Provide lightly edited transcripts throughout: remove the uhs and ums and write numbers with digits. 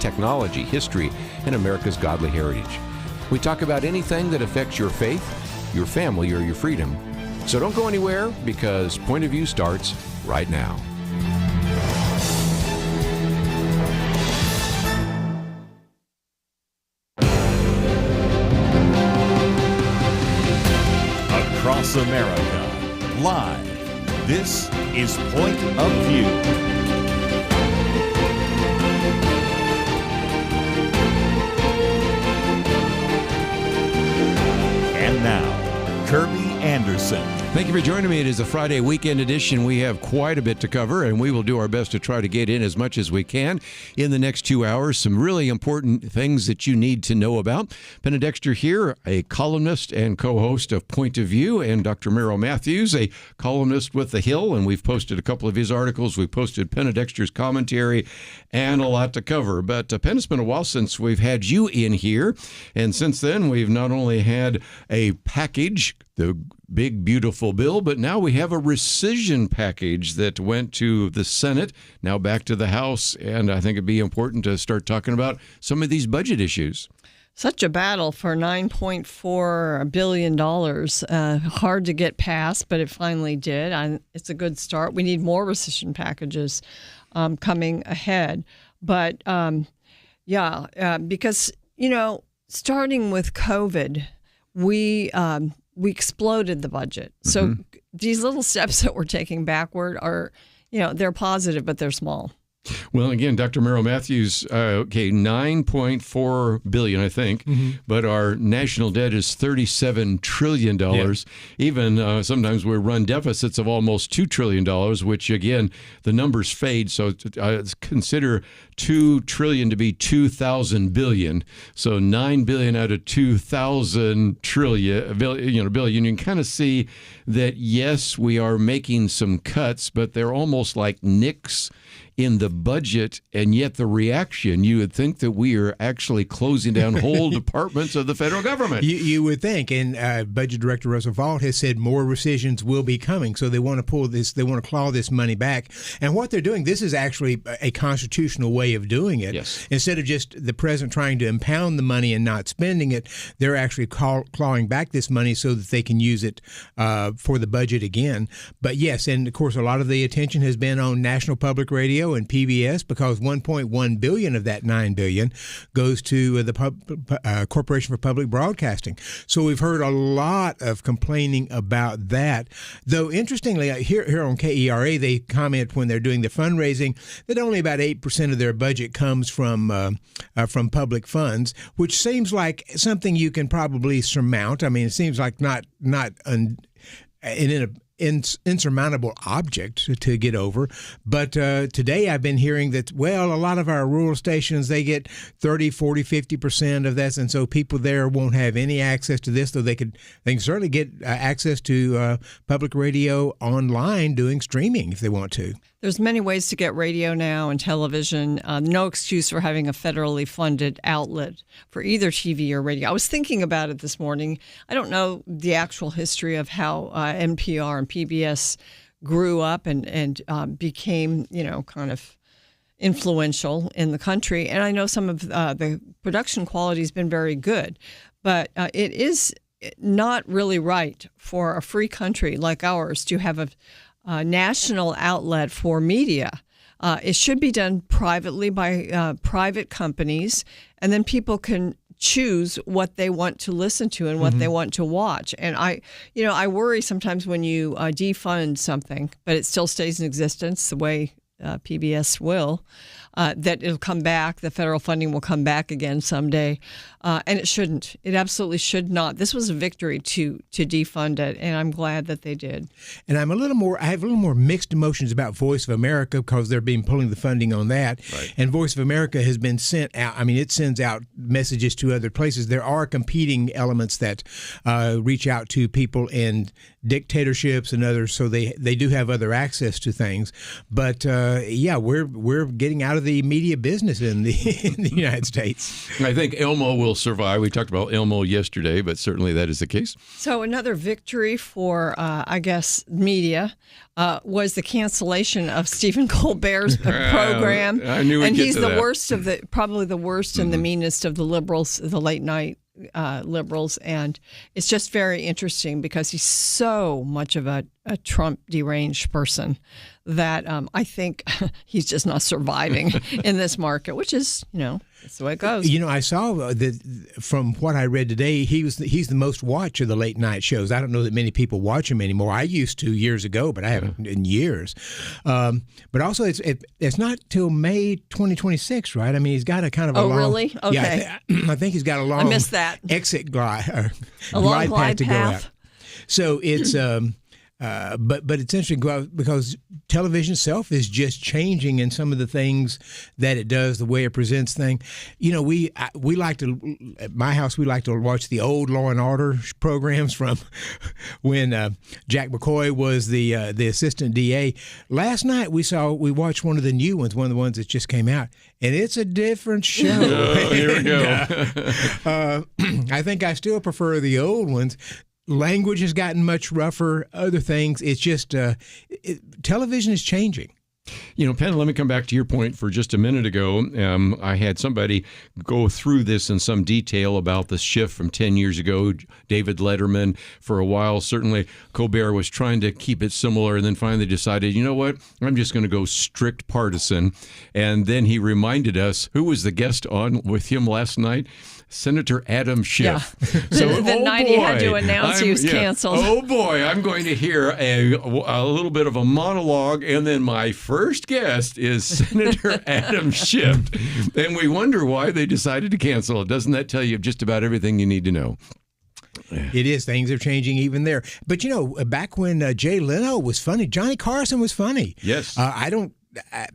technology, history, and America's godly heritage. We talk about anything that affects your faith, your family, or your freedom. So don't go anywhere, because Point of View starts right now. Across America, live, this is Point of View. And now, Kerby Anderson. Thank you for joining me. It is a Friday weekend edition. We have quite a bit to cover, and we will do our best to try to get in as much as we can in the next 2 hours. Some really important things that you need to know about. Penna Dexter here, a columnist and co-host of Point of View, and Dr. Merrill Matthews, a columnist with The Hill, and we've posted a couple of his articles. We posted Penna Dexter's commentary, and a lot to cover. But Penna, it's been a while since we've had you in here, and since then we've not only had a package, the big, beautiful bill, but now we have a rescission package that went to the Senate, now back to the House, and I think it'd be important to start talking about some of these budget issues. Such a battle for $9.4 billion. Hard to get passed, but it finally did. It's a good start. We need more rescission packages coming ahead. But, because, starting with COVID, we exploded the budget. So these little steps that we're taking backward are, they're positive, but they're small. Well, again, Dr. Merrill Matthews, $9.4 billion, I think, but our national debt is $37 trillion. Yeah. Even sometimes we run deficits of almost $2 trillion, which, again, the numbers fade. So consider $2 trillion to be 2,000 billion. So $9 billion out of 2,000 billion. You can kind of see that, yes, we are making some cuts, but they're almost like nicks in the budget, and yet the reaction, you would think that we are actually closing down whole departments of the federal government. You would think, and Budget Director Russell Vaught has said more rescissions will be coming, so they want to pull this, they want to claw this money back. And what they're doing, this is actually a constitutional way of doing it. Yes. Instead of just the president trying to impound the money and not spending it, they're actually clawing back this money so that they can use it for the budget again. But yes, and of course, a lot of the attention has been on National Public Radio and PBS, because $1.1 billion of that $9 billion goes to the Corporation for Public Broadcasting. So we've heard a lot of complaining about that. Though interestingly, here on KERA, they comment when they're doing the fundraising that only about 8% of their budget comes from public funds, which seems like something you can probably surmount. I mean, it seems like not an insurmountable object to get over. But today I've been hearing that, well, a lot of our rural stations, they get 30, 40, 50% of that. And so people there won't have any access to this, though they can certainly get access to public radio online doing streaming if they want to. There's many ways to get radio now and television. No excuse for having a federally funded outlet for either TV or radio. I was thinking about it this morning. I don't know the actual history of how NPR and PBS grew up and became, kind of influential in the country. And I know some of the production quality has been very good, but it is not really right for a free country like ours to have a national outlet for media. It should be done privately by private companies, and then people can choose what they want to listen to and what they want to watch. And I worry sometimes when you defund something, but it still stays in existence the way PBS will, that it'll come back. The federal funding will come back again someday. And it shouldn't. It absolutely should not. This was a victory to defund it, and I'm glad that they did. And I have a little more mixed emotions about Voice of America because they're being pulling the funding on that. Right. And Voice of America has been sent out. I mean, it sends out messages to other places. There are competing elements that reach out to people in dictatorships and others, so they do have other access to things. But we're getting out of of the media business in the in the United States. I think Elmo will survive. We talked about Elmo yesterday, but certainly that is the case. So another victory for, I guess, media was the cancellation of Stephen Colbert's program. I knew we'd and get he's to the that. worst of probably the worst and the meanest of the liberals, the late night liberals, and it's just very interesting because he's so much of a Trump deranged person that I think he's just not surviving in this market, which is, that's the way it goes. I saw that from what I read today, he's the most watched of the late night shows. I don't know that many people watch him anymore. I used to years ago, but I haven't in years. But also, it's not till May 2026, right? I mean, he's got a kind of a long. Oh, really? Okay. Yeah, I think he's got a long. I missed that. Exit glide glide path to go path. out. So it's. But it's interesting because television itself is just changing in some of the things that it does, the way it presents things. We like to at my house we like to watch the old Law and Order programs from when Jack McCoy was the assistant DA. Last night we watched one of the new ones, one of the ones that just came out, and it's a different show. Oh, here we go. I think I still prefer the old ones. Language has gotten much rougher. Other things, it's just television is changing. Penn, let me come back to your point for just a minute ago. I had somebody go through this in some detail about the shift from 10 years ago. David Letterman, for a while, certainly Colbert was trying to keep it similar and then finally decided, you know what, I'm just going to go strict partisan. And then he reminded us, who was the guest on with him last night? Senator Adam Schiff. Yeah. So, the night he had to announce he was canceled. Oh boy, I'm going to hear a little bit of a monologue, and then my first guest is Senator Adam Schiff. And we wonder why they decided to cancel it. Doesn't that tell you just about everything you need to know? It is. Things are changing even there. But, back when Jay Leno was funny, Johnny Carson was funny. Yes.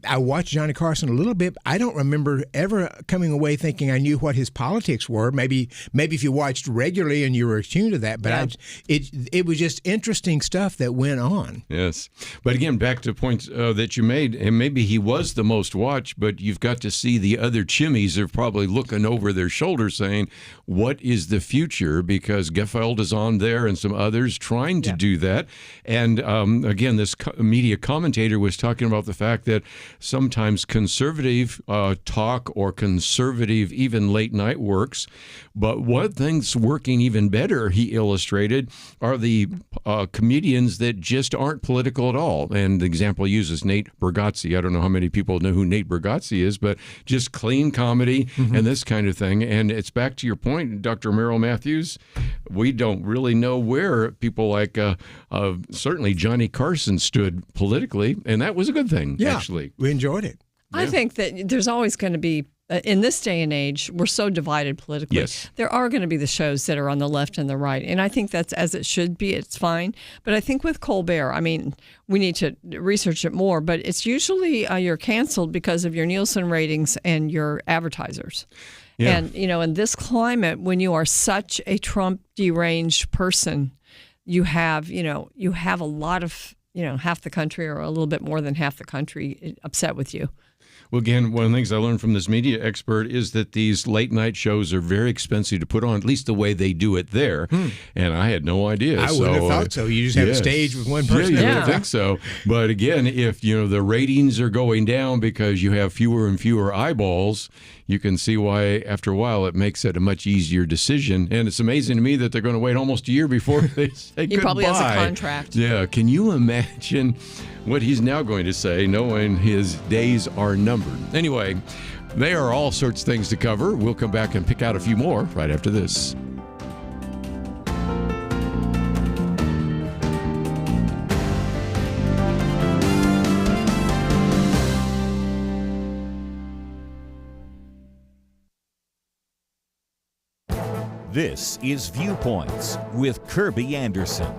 I watched Johnny Carson a little bit. I don't remember ever coming away thinking I knew what his politics were. Maybe if you watched regularly and you were attuned to that. But yeah. It was just interesting stuff that went on. Yes. But again, back to points that you made, and maybe he was the most watched, but you've got to see the other chimneys are probably looking over their shoulder saying, what is the future? Because Geffeldt is on there and some others trying to do that. And again, this media commentator was talking about the fact that sometimes conservative talk or conservative even late night works. But what things working even better, he illustrated, are the comedians that just aren't political at all. And the example uses Nate Bargatze. I don't know how many people know who Nate Bargatze is, but just clean comedy and this kind of thing. And it's back to your point, Dr. Merrill Matthews. We don't really know where people like certainly Johnny Carson stood politically, and that was a good thing, actually. We enjoyed it. I think that there's always going to be, in this day and age, we're so divided politically. Yes. There are going to be the shows that are on the left and the right, and I think that's as it should be. It's fine. But I think with Colbert, we need to research it more, but it's usually you're canceled because of your Nielsen ratings and your advertisers. Yeah. And, in this climate, when you are such a Trump deranged person, you have a lot of, half the country or a little bit more than half the country upset with you. Well, again, one of the things I learned from this media expert is that these late night shows are very expensive to put on, at least the way they do it there. And I had no idea. I wouldn't have thought so. You just have a stage with one person. Yeah, you would think so. But again, if the ratings are going down because you have fewer and fewer eyeballs, you can see why after a while it makes it a much easier decision. And it's amazing to me that they're going to wait almost a year before they say He goodbye. probably has a contract. Yeah. Can you imagine what he's now going to say, knowing his days are numbered? Anyway, there are all sorts of things to cover. We'll come back and pick out a few more right after this. This is Viewpoints with Kerby Anderson.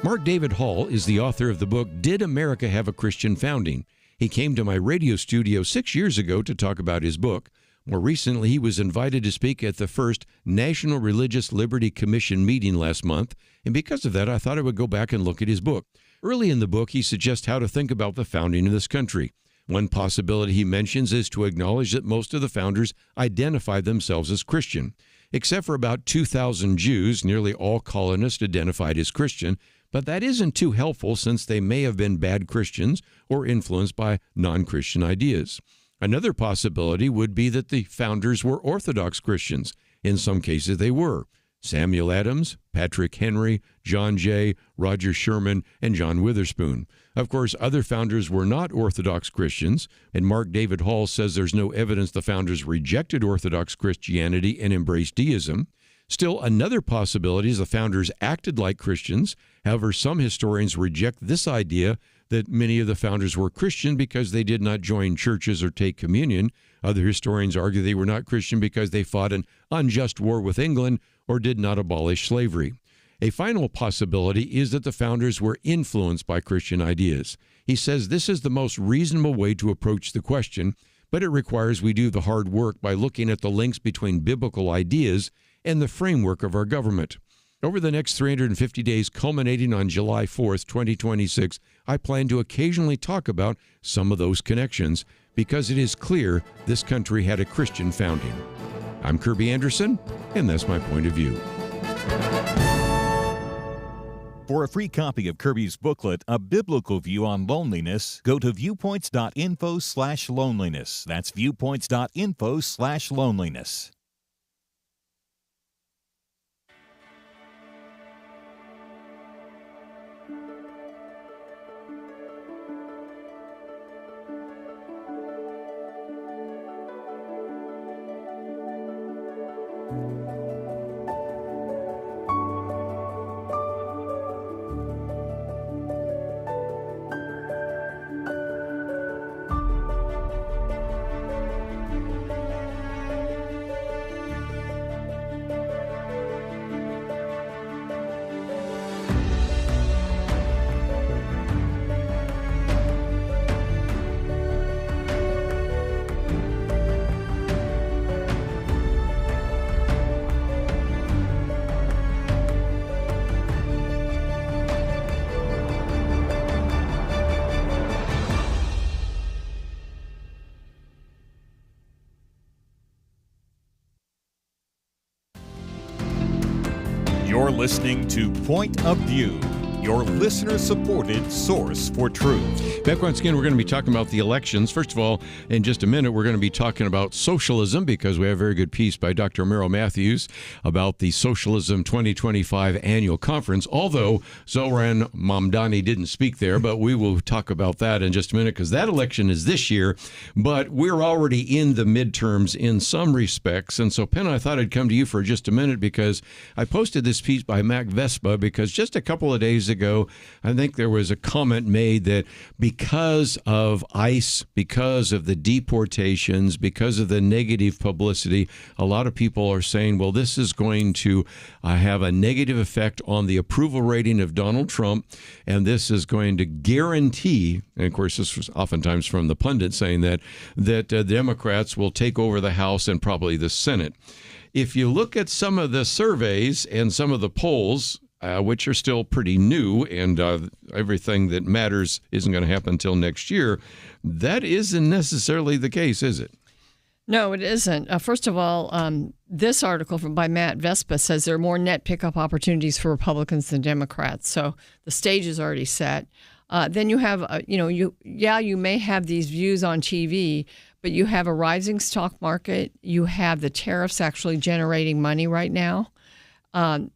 Mark David Hall is the author of the book, Did America Have a Christian Founding? He came to my radio studio 6 years ago to talk about his book. More recently, he was invited to speak at the first National Religious Liberty Commission meeting last month, and because of that, I thought I would go back and look at his book. Early in the book, he suggests how to think about the founding of this country. One possibility he mentions is to acknowledge that most of the founders identified themselves as Christian. Except for about 2,000 Jews, nearly all colonists identified as Christian, but that isn't too helpful since they may have been bad Christians or influenced by non-Christian ideas. Another possibility would be that the founders were Orthodox Christians. In some cases they were. Samuel Adams, Patrick Henry, John Jay, Roger Sherman, and John Witherspoon. Of course, other founders were not Orthodox Christians, and Mark David Hall says there's no evidence the founders rejected Orthodox Christianity and embraced deism. Still, another possibility is the founders acted like Christians. However, some historians reject this idea that many of the founders were Christian because they did not join churches or take communion. Other historians argue they were not Christian because they fought an unjust war with England or did not abolish slavery. A final possibility is that the founders were influenced by Christian ideas. He says this is the most reasonable way to approach the question, but it requires we do the hard work by looking at the links between biblical ideas and the framework of our government. Over the next 350 days, culminating on July 4th, 2026, I plan to occasionally talk about some of those connections because it is clear this country had a Christian founding. I'm Kerby Anderson, and that's my point of view. For a free copy of Kerby's booklet, A Biblical View on Loneliness, go to viewpoints.info/loneliness. That's viewpoints.info/loneliness. You're listening to Point of View, your listener-supported source for truth. Back once again, we're going to be talking about the elections. First of all, in just a minute, we're going to be talking about socialism because we have a very good piece by Dr. Merrill Matthews about the Socialism 2025 annual conference, although Zoran Mamdani didn't speak there, but we will talk about that in just a minute because that election is this year, but we're already in the midterms in some respects. And so, Penna, I thought I'd come to you for just a minute because I posted this piece by Mac Vespa because just a couple of days ago, I think there was a comment made that because of ICE, because of the deportations, because of the negative publicity, a lot of people are saying, well, this is going to have a negative effect on the approval rating of Donald Trump, and this is going to guarantee, and of course this was oftentimes from the pundits saying that Democrats will take over the House and probably the Senate. If you look at some of the surveys and some of the polls, which are still pretty new, and everything that matters isn't going to happen until next year, that isn't necessarily the case, is it? No, it isn't. First of all, this article by Matt Vespa says there are more net pickup opportunities for Republicans than Democrats. So the stage is already set. Then you have, you may have these views on TV, but you have a rising stock market. You have the tariffs actually generating money right now.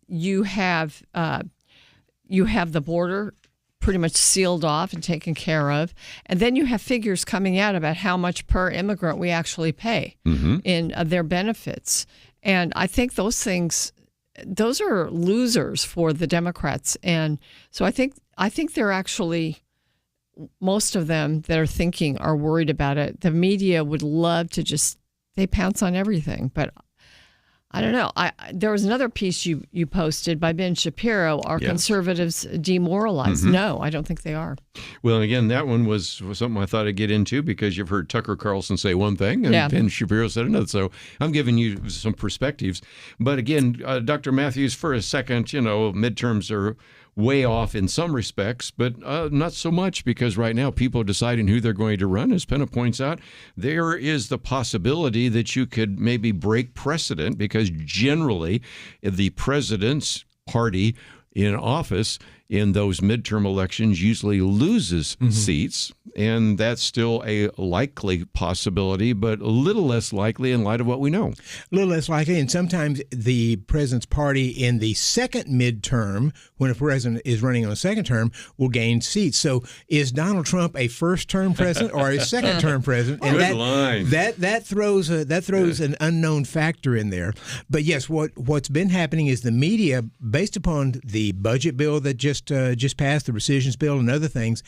You have the border pretty much sealed off and taken care of. And then you have figures coming out about how much per immigrant we actually pay in their benefits. And I think those are losers for the Democrats. And so I think they're actually, most of them that are thinking are worried about it. The media would love to they pounce on everything, but I don't know. There was another piece you posted by Ben Shapiro. Are conservatives demoralized? No, I don't think they are. Well, again, that one was something I thought I'd get into because you've heard Tucker Carlson say one thing and Ben Shapiro said another. So I'm giving you some perspectives. But again, Dr. Matthews, for a second, midterms are way off in some respects, but not so much, because right now people are deciding who they're going to run. As Penna points out, there is the possibility that you could maybe break precedent, because generally the president's party in office in those midterm elections usually loses seats, and that's still a likely possibility, but a little less likely in light of what we know. A little less likely, and sometimes the president's party in the second midterm, when a president is running on a second term, will gain seats. So is Donald Trump a first-term president or a second-term president? And Good line. That throws an unknown factor in there. But yes, what's been happening is the media, based upon the budget bill that just passed, the rescissions bill and other things,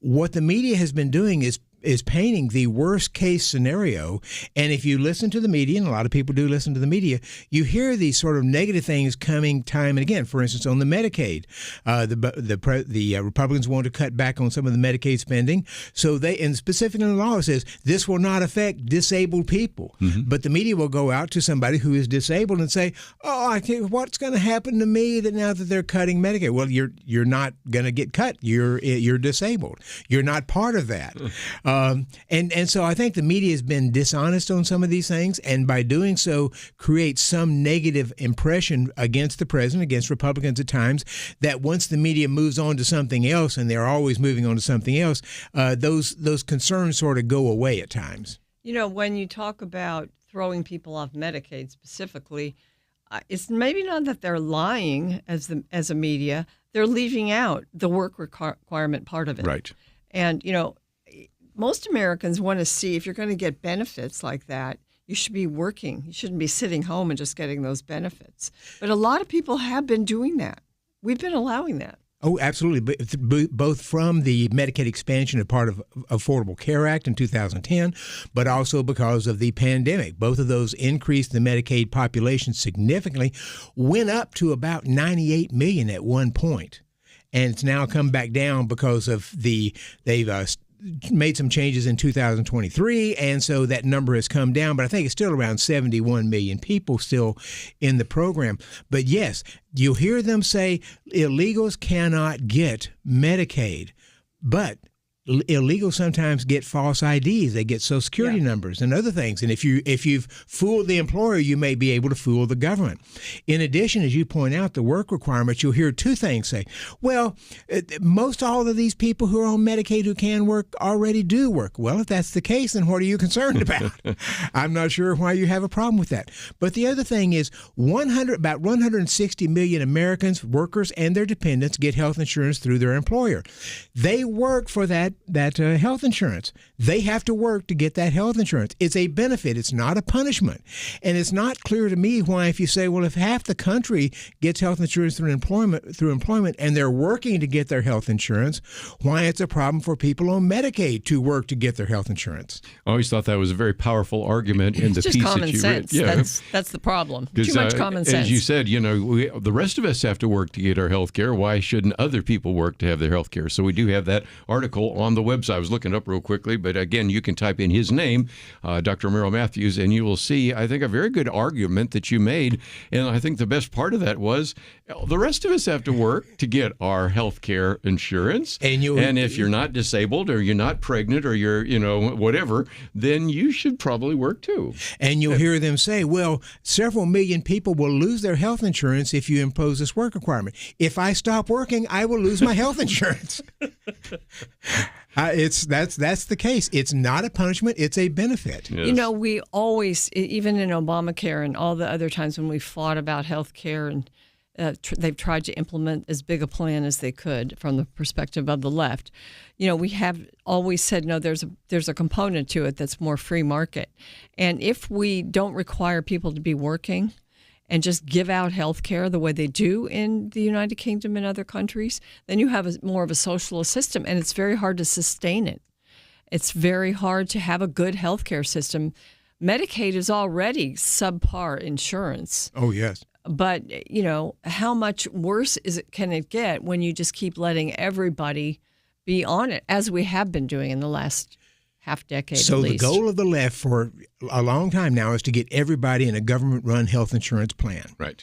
what the media has been doing is painting the worst case scenario. And if you listen to the media, and a lot of people do listen to the media, you hear these sort of negative things coming time and again. For instance, on the Medicaid, the Republicans want to cut back on some of the Medicaid spending. So and specifically in the law, it says this will not affect disabled people. But the media will go out to somebody who is disabled and say, "Oh, I think what's going to happen to me now that they're cutting Medicaid?" Well, you're not going to get cut. You're disabled. You're not part of that. And so I think the media has been dishonest on some of these things, and by doing so creates some negative impression against the president, against Republicans at times, that once the media moves on to something else, and they're always moving on to something else, those concerns sort of go away at times. You know, when you talk about throwing people off Medicaid specifically, it's maybe not that they're lying as a media, they're leaving out the work requirement part of it. Right. And, you know, most Americans want to see, if you're going to get benefits like that, you should be working. You shouldn't be sitting home and just getting those benefits. But a lot of people have been doing that. We've been allowing that. Oh, absolutely. Both from the Medicaid expansion as part of Affordable Care Act in 2010, but also because of the pandemic. Both of those increased the Medicaid population significantly, went up to about 98 million at one point. And it's now come back down because of they've made some changes in 2023, and so that number has come down, but I think it's still around 71 million people still in the program. But yes, you'll hear them say illegals cannot get Medicaid, but illegals sometimes get false IDs. They get Social Security numbers and other things. And if you've fooled the employer, you may be able to fool the government. In addition, as you point out, the work requirements, you'll hear two things say, well, most all of these people who are on Medicaid who can work already do work. Well, if that's the case, then what are you concerned about? I'm not sure why you have a problem with that. But the other thing is about 160 million Americans, workers, and their dependents get health insurance through their employer. They work for that health insurance. They have to work to get that health insurance. It's a benefit. It's not a punishment. And it's not clear to me why, if you say, well, if half the country gets health insurance through employment and they're working to get their health insurance, why it's a problem for people on Medicaid to work to get their health insurance. I always thought that was a very powerful argument in the piece that you read. Yeah, that's the problem. Too much common sense. As you said, the rest of us have to work to get our health care. Why shouldn't other people work to have their health care? So we do have that article on the website. I was looking up real quickly, but again, you can type in his name, Dr. Merrill Matthews, and you will see, I think, a very good argument that you made. And I think the best part of that was the rest of us have to work to get our health care insurance. And if you're not disabled or you're not pregnant or you're, whatever, then you should probably work too. And you'll hear them say, well, several million people will lose their health insurance if you impose this work requirement. If I stop working, I will lose my health insurance. That's the case. It's not a punishment. It's a benefit. Yes. We always, even in Obamacare and all the other times when we fought about health care, and they've tried to implement as big a plan as they could from the perspective of the left. We have always said, no, there's a component to it that's more free market. And if we don't require people to be working and just give out health care the way they do in the United Kingdom and other countries, then you have more of a socialist system, and it's very hard to sustain it. It's very hard to have a good health care system. Medicaid is already subpar insurance. Oh, yes. But, how much worse can it get when you just keep letting everybody be on it, as we have been doing in the last half decade at least. So the goal of the left for a long time now is to get everybody in a government-run health insurance plan. Right.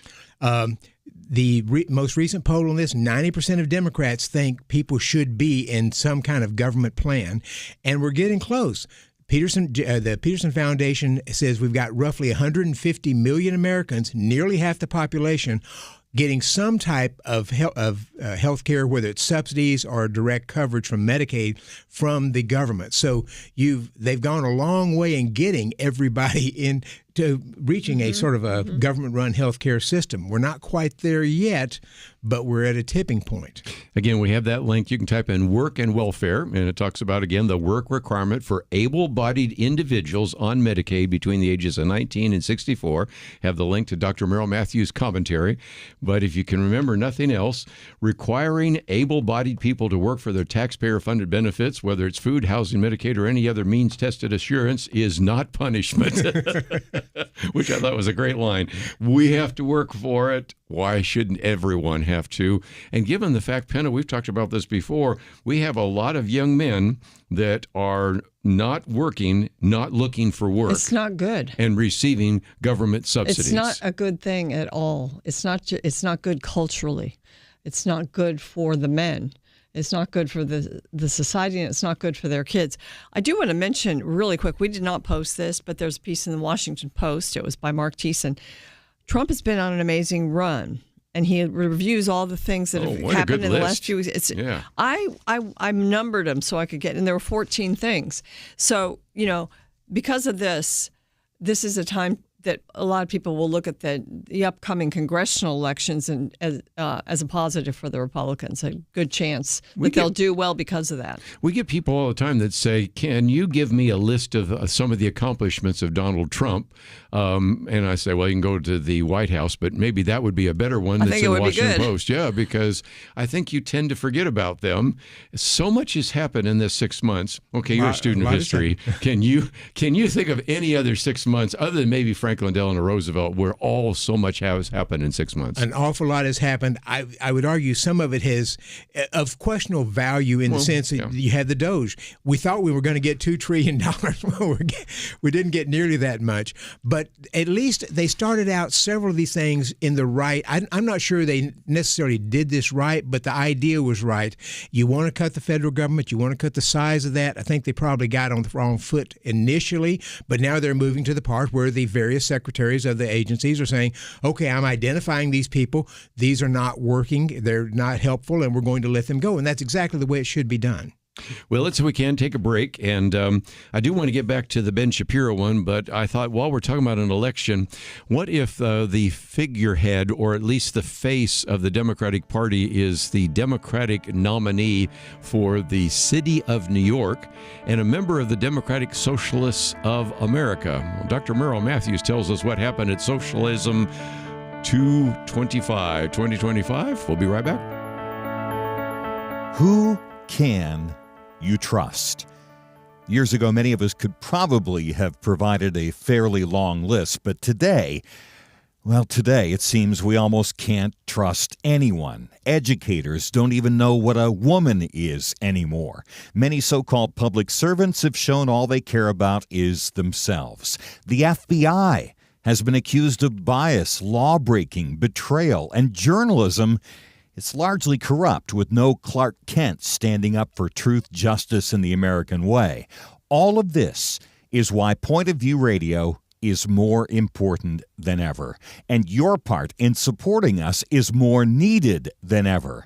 The most recent poll on this, 90% of Democrats think people should be in some kind of government plan, and we're getting close. The Peterson Foundation says we've got roughly 150 million Americans, nearly half the population, getting some type of health care, whether it's subsidies or direct coverage from Medicaid from the government. So they've gone a long way in getting everybody into reaching a sort of a government-run health care system. We're not quite there yet, but we're at a tipping point. Again, we have that link. You can type in work and welfare, and it talks about, again, the work requirement for able-bodied individuals on Medicaid between the ages of 19 and 64. Have the link to Dr. Merrill Matthews' commentary. But if you can remember nothing else, requiring able-bodied people to work for their taxpayer-funded benefits, whether it's food, housing, Medicaid, or any other means-tested assurance, is not punishment, which I thought was a great line. We have to work for it. Why shouldn't everyone have to? And given the fact, Penna, we've talked about this before, we have a lot of young men that are not working, not looking for work. It's not good. And receiving government subsidies. It's not a good thing at all. It's not good culturally. It's not good for the men. It's not good for the society, and it's not good for their kids. I do want to mention really quick, we did not post this, but there's a piece in the Washington Post. It was by Mark Thiessen. Trump has been on an amazing run, and he reviews all the things that have happened in the last few weeks. I numbered them so I could get, and there were 14 things. So, because of this is a time that a lot of people will look at the upcoming congressional elections and as a positive for the Republicans, a good chance that they'll do well because of that. We get people all the time that say, can you give me a list of some of the accomplishments of Donald Trump? And I say, well, you can go to the White House, but maybe that would be a better one that's in the Washington Post. Yeah, because I think you tend to forget about them. So much has happened in this 6 months. Okay, you're a student of history. Can you think of any other 6 months other than maybe Franklin Delano Roosevelt where so much has happened in 6 months? An awful lot has happened. I would argue some of it has of questionable value in the sense that you had the Doge. We thought we were going to get $2 trillion. We didn't get nearly that much. But at least they started out several of these things in the right. I'm not sure they necessarily did this right, but the idea was right. You want to cut the federal government. You want to cut the size of that. I think they probably got on the wrong foot initially, but now they're moving to the part where the various secretaries of the agencies are saying, okay, I'm identifying these people. These are not working. They're not helpful, and we're going to let them go. And that's exactly the way it should be done. Well, let's, if we can, take a break. And I do want to get back to the Ben Shapiro one, but I thought while we're talking about an election, what if the figurehead, or at least the face of the Democratic Party, is the Democratic nominee for the city of New York and a member of the Democratic Socialists of America? Well, Dr. Merrill Matthews tells us what happened at Socialism 2025. We'll be right back. Who can you trust? Years ago, many of us could probably have provided a fairly long list, but today it seems we almost can't trust anyone. Educators don't even know what a woman is anymore. Many so-called public servants have shown all they care about is themselves. The FBI has been accused of bias, law-breaking, betrayal, and journalism. It's largely corrupt, with no Clark Kent standing up for truth, justice, and the American way. All of this is why Point of View Radio is more important than ever, and your part in supporting us is more needed than ever.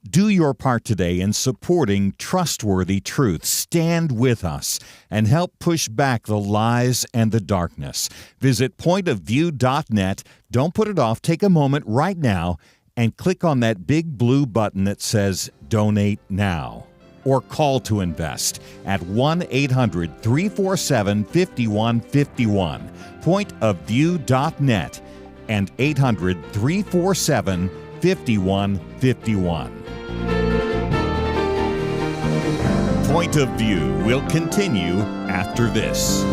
Do your part today in supporting trustworthy truth. Stand with us and help push back the lies and the darkness. Visit pointofview.net. Don't put it off. Take a moment right now and click on that big blue button that says Donate Now, or Call to Invest at 1-800-347-5151, pointofview.net, and 800-347-5151. Point of View will continue after this.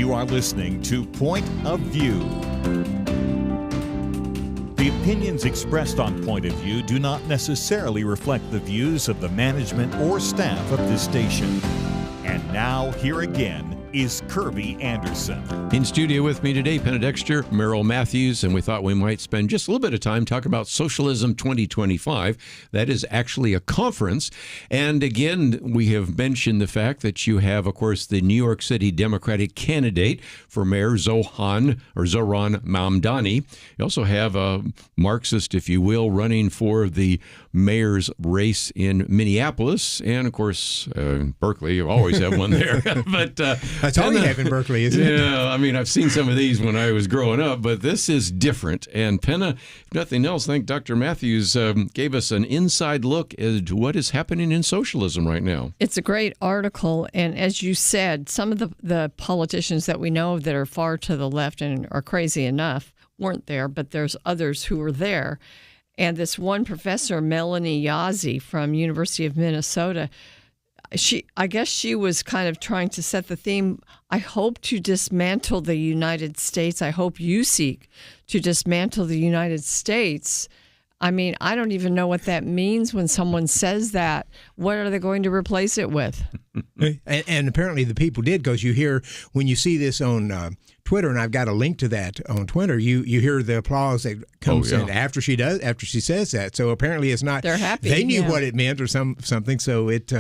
You are listening to Point of View. The opinions expressed on Point of View do not necessarily reflect the views of the management or staff of this station. And now, here again is Kerby Anderson. In studio with me today, Penna Dexter, Merrill Matthews, and we thought we might spend just a little bit of time talking about Socialism 2025. That is actually a conference. And again, we have mentioned the fact that you have, of course, the New York City Democratic candidate for mayor, Zohran Mamdani. You also have a Marxist, if you will, running for the mayor's race in Minneapolis. And, of course, Berkeley, you always have one there. But that's all you have in Berkeley, isn't it? Yeah, I mean, I've seen some of these when I was growing up, but this is different. And Penna, if nothing else, I think Dr. Matthews gave us an inside look at what is happening in socialism right now. It's a great article. And as you said, some of the politicians that we know that are far to the left and are crazy enough weren't there, but there's others who were there. And this one professor, Melanie Yazzie from University of Minnesota, I guess she was kind of trying to set the theme. I hope to dismantle the United States. I hope you seek to dismantle the United States. I mean, I don't even know what that means when someone says that. What are they going to replace it with? And apparently the people did, because you hear, when you see this on Twitter, and I've got a link to that on Twitter, you hear the applause that comes in after she says that. So apparently it's not. They're happy. They knew what it meant or something. So it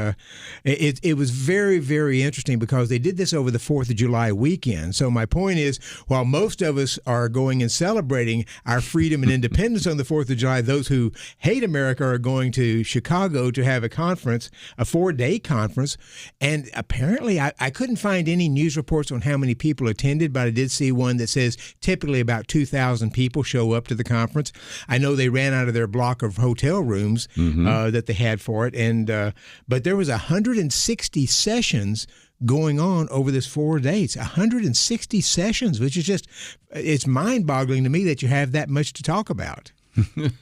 was very, very interesting, because they did this over the 4th of July weekend. So my point is, while most of us are going and celebrating our freedom and independence on the 4th of July, those who hate America are going to Chicago to have a conference, a 4-day conference. And apparently I couldn't find any news reports on how many people attended, but I did see one that says typically about 2,000 people show up to the conference. I know they ran out of their block of hotel rooms that they had for it, and but there was 160 sessions going on over this 4 days. 160 sessions, which is just, it's mind-boggling to me that you have that much to talk about.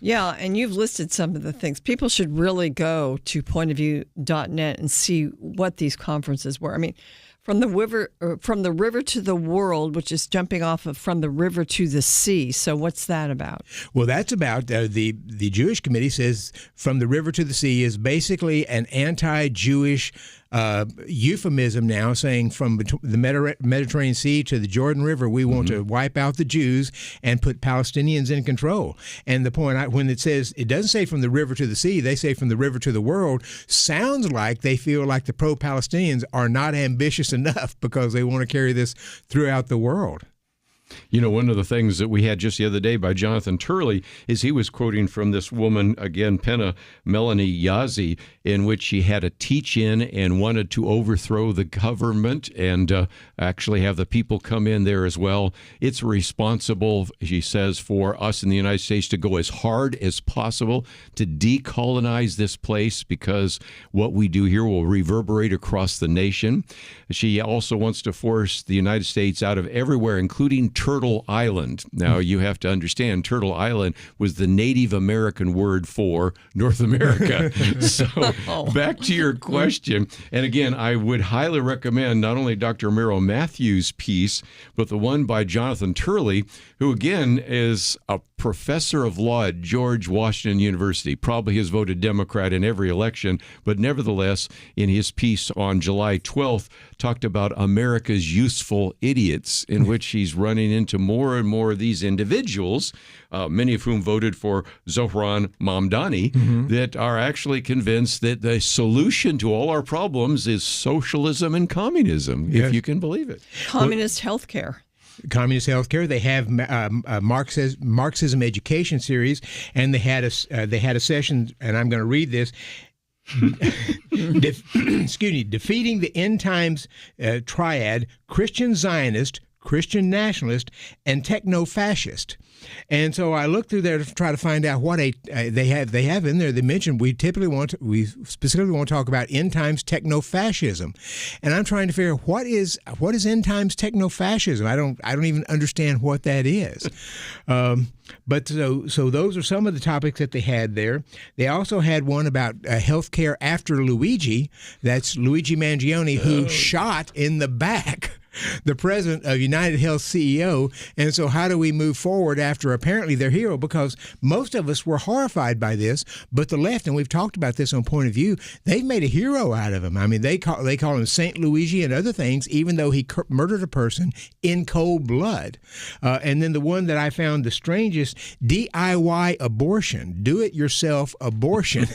Yeah, and you've listed some of the things. People should really go to pointofview.net and see what these conferences were. I mean, from the river to the world, which is jumping off of from the river to the sea. So what's that about? Well, that's about the Jewish Committee says from the river to the sea is basically an anti-Jewish euphemism now, saying from the Mediterranean Sea to the Jordan River, we want to wipe out the Jews and put Palestinians in control. And the point, when it says, it doesn't say from the river to the sea, they say from the river to the world, sounds like they feel like the pro-Palestinians are not ambitious enough because they want to carry this throughout the world. You know, one of the things that we had just the other day by Jonathan Turley is he was quoting from this woman, again, Penna, Melanie Yazzie, in which she had a teach-in and wanted to overthrow the government and actually have the people come in there as well. It's responsible, she says, for us in the United States to go as hard as possible to decolonize this place, because what we do here will reverberate across the nation. She also wants to force the United States out of everywhere, including Turtle Island. Now, you have to understand, Turtle Island was the Native American word for North America. So back to your question. And again, I would highly recommend not only Dr. Merrill Matthews' piece, but the one by Jonathan Turley, who again is a professor of law at George Washington University, probably has voted Democrat in every election, but nevertheless, in his piece on July 12th, talked about America's useful idiots, in which he's running into more and more of these individuals, many of whom voted for Zohran Mamdani, that are actually convinced that the solution to all our problems is socialism and communism, if you can believe it. Communist healthcare. Communist healthcare. They have Marxism education series, and they had a session, and I'm going to read this. Defeating the end times triad: Christian Zionist, Christian nationalist, and techno-fascist. And so I looked through there to try to find out what they have in there. They mentioned we specifically want to talk about end times techno-fascism, and I'm trying to figure out what is end times techno-fascism. I don't even understand what that is. But so those are some of the topics that they had there. They also had one about health care after Luigi. That's Luigi Mangione, who shot in the back the president of United Health CEO. And so how do we move forward after apparently their hero? Because most of us were horrified by this, but the left, and we've talked about this on Point of View, they've made a hero out of him. I mean, they call him St. Luigi and other things, even though he murdered a person in cold blood. And then the one that I found the strangest, DIY abortion, do-it-yourself abortion.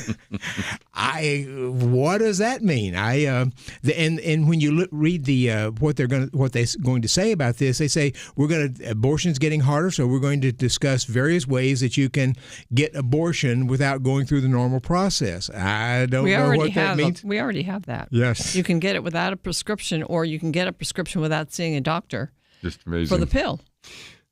What does that mean? And when you read what they're going to say about this, they say abortion's getting harder, so we're going to discuss various ways that you can get abortion without going through the normal process. I don't know what that means. We already have that. Yes. You can get it without a prescription, or you can get a prescription without seeing a doctor. Just amazing. For the pill.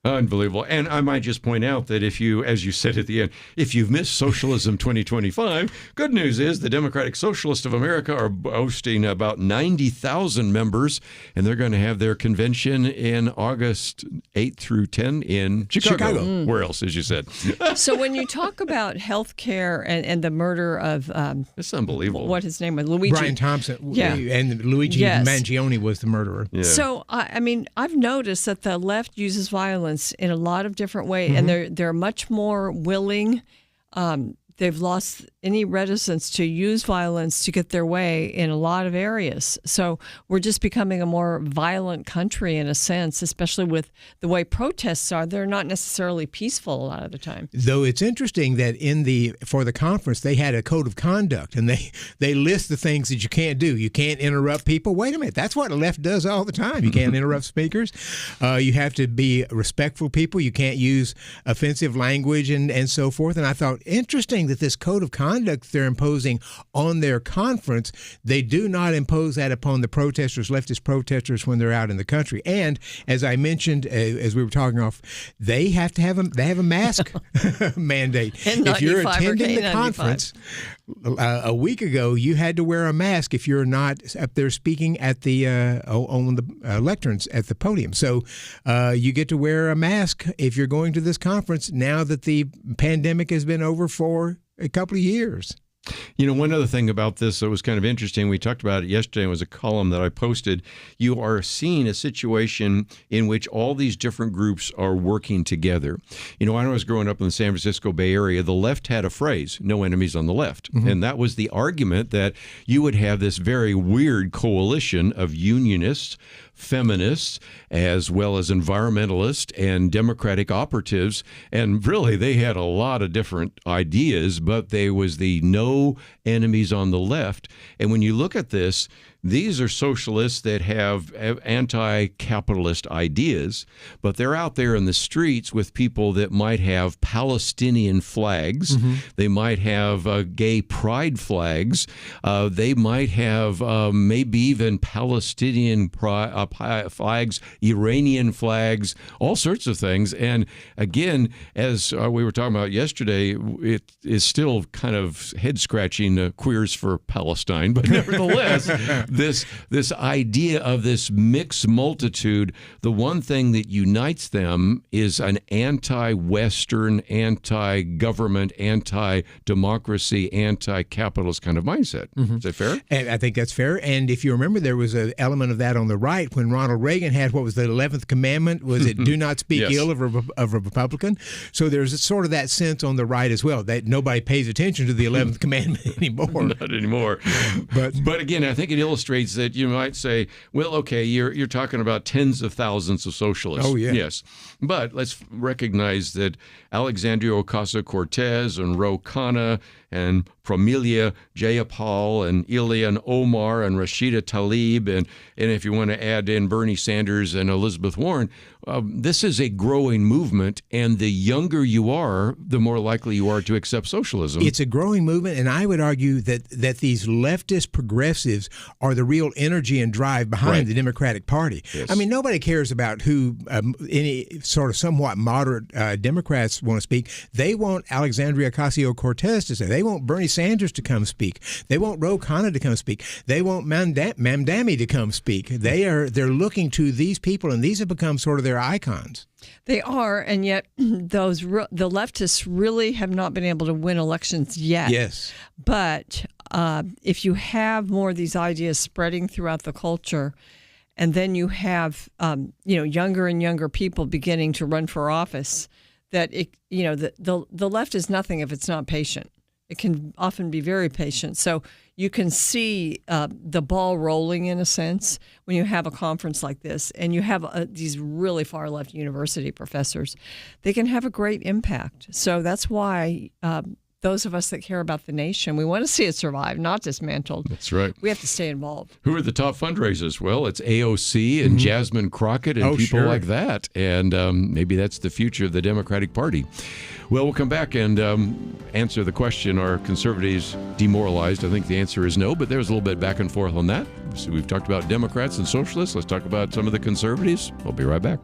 Unbelievable. And I might just point out that if you, as you said at the end, if you've missed Socialism 2025, good news is the Democratic Socialists of America are boasting about 90,000 members, and they're going to have their convention in August 8th through 10 in Chicago. Where else, as you said? So when you talk about health care and the murder of... it's unbelievable. What his name was? Luigi. Brian Thompson. Yeah. And Luigi Mangione was the murderer. Yeah. So, I mean, I've noticed that the left uses violence in a lot of different ways, and they're much more willing. They've lost any reticence to use violence to get their way in a lot of areas. So we're just becoming a more violent country in a sense, especially with the way protests are. They're not necessarily peaceful a lot of the time. Though it's interesting that for the conference, they had a code of conduct, and they list the things that you can't do. You can't interrupt people. Wait a minute. That's what the left does all the time. You can't interrupt speakers. You have to be respectful people. You can't use offensive language and so forth. And I thought, interesting that this code of conduct they're imposing on their conference, they do not impose that upon the protesters, leftist protesters, when they're out in the country. And as I mentioned, as we were talking off, they have a mask mandate. N95 if you're or attending the K95. conference, a week ago, you had to wear a mask if you're not up there speaking at the on the lecterns at the podium. So you get to wear a mask if you're going to this conference now that the pandemic has been over for a couple of years. You know, one other thing about this that was kind of interesting, we talked about it yesterday, it was a column that I posted. You are seeing a situation in which all these different groups are working together. You know, when I was growing up in the San Francisco Bay Area, the left had a phrase, no enemies on the left. And that was the argument that you would have this very weird coalition of unionists, feminists, as well as environmentalists and democratic operatives. And really, they had a lot of different ideas, but there was the no enemies on the left. And when you look at this, these are socialists that have anti-capitalist ideas, but they're out there in the streets with people that might have Palestinian flags. They might have gay pride flags. They might have maybe even Palestinian flags, Iranian flags, all sorts of things. And again, as we were talking about yesterday, it is still kind of head-scratching queers for Palestine, but nevertheless, this idea of this mixed multitude, the one thing that unites them is an anti-Western, anti-government, anti-democracy, anti-capitalist kind of mindset. Is that fair? And I think that's fair. And if you remember, there was an element of that on the right when Ronald Reagan had, what was the 11th commandment? Was it do not speak ill of a Republican? So there's sort of that sense on the right as well, that nobody pays attention to the 11th commandment anymore. Not anymore. But again, I think it illustrates that you might say, well, okay, you're talking about tens of thousands of socialists. Oh, yeah. Yes. But let's recognize that Alexandria Ocasio-Cortez and Ro Khanna and Promilia Jayapal and Ilhan Omar and Rashida Tlaib, and if you want to add in Bernie Sanders and Elizabeth Warren, this is a growing movement, and the younger you are, the more likely you are to accept socialism. It's a growing movement, and I would argue that these leftist progressives are the real energy and drive behind the Democratic Party. Yes. I mean, nobody cares about who any sort of somewhat moderate Democrats want to speak. They want Alexandria Ocasio-Cortez to say. They want Bernie Sanders to come speak. They want Ro Khanna to come speak. They want Mamdani to come speak. They're looking to these people, and these have become sort of their icons. They are, and yet the leftists really have not been able to win elections yet. Yes. But if you have more of these ideas spreading throughout the culture, and then you have younger and younger people beginning to run for office, that the left is nothing if it's not patient. It can often be very patient. So you can see the ball rolling, in a sense, when you have a conference like this and you have these really far left university professors. They can have a great impact. So that's why those of us that care about the nation, we want to see it survive, not dismantled. That's right. We have to stay involved. Who are the top fundraisers? Well, it's AOC and Jasmine Crockett and people like that. And maybe that's the future of the Democratic Party. Well, we'll come back and answer the question, are conservatives demoralized? I think the answer is no, but there's a little bit back and forth on that. So we've talked about Democrats and socialists. Let's talk about some of the conservatives. We'll be right back.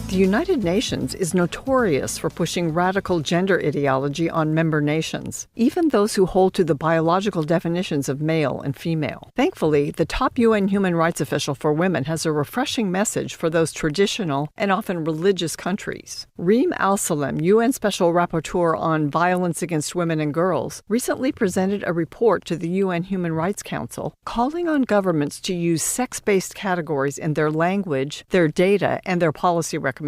The United Nations is notorious for pushing radical gender ideology on member nations, even those who hold to the biological definitions of male and female. Thankfully, the top UN human rights official for women has a refreshing message for those traditional and often religious countries. Reem Al-Salem, UN Special Rapporteur on Violence Against Women and Girls, recently presented a report to the UN Human Rights Council calling on governments to use sex-based categories in their language, their data, and their policy recommendations.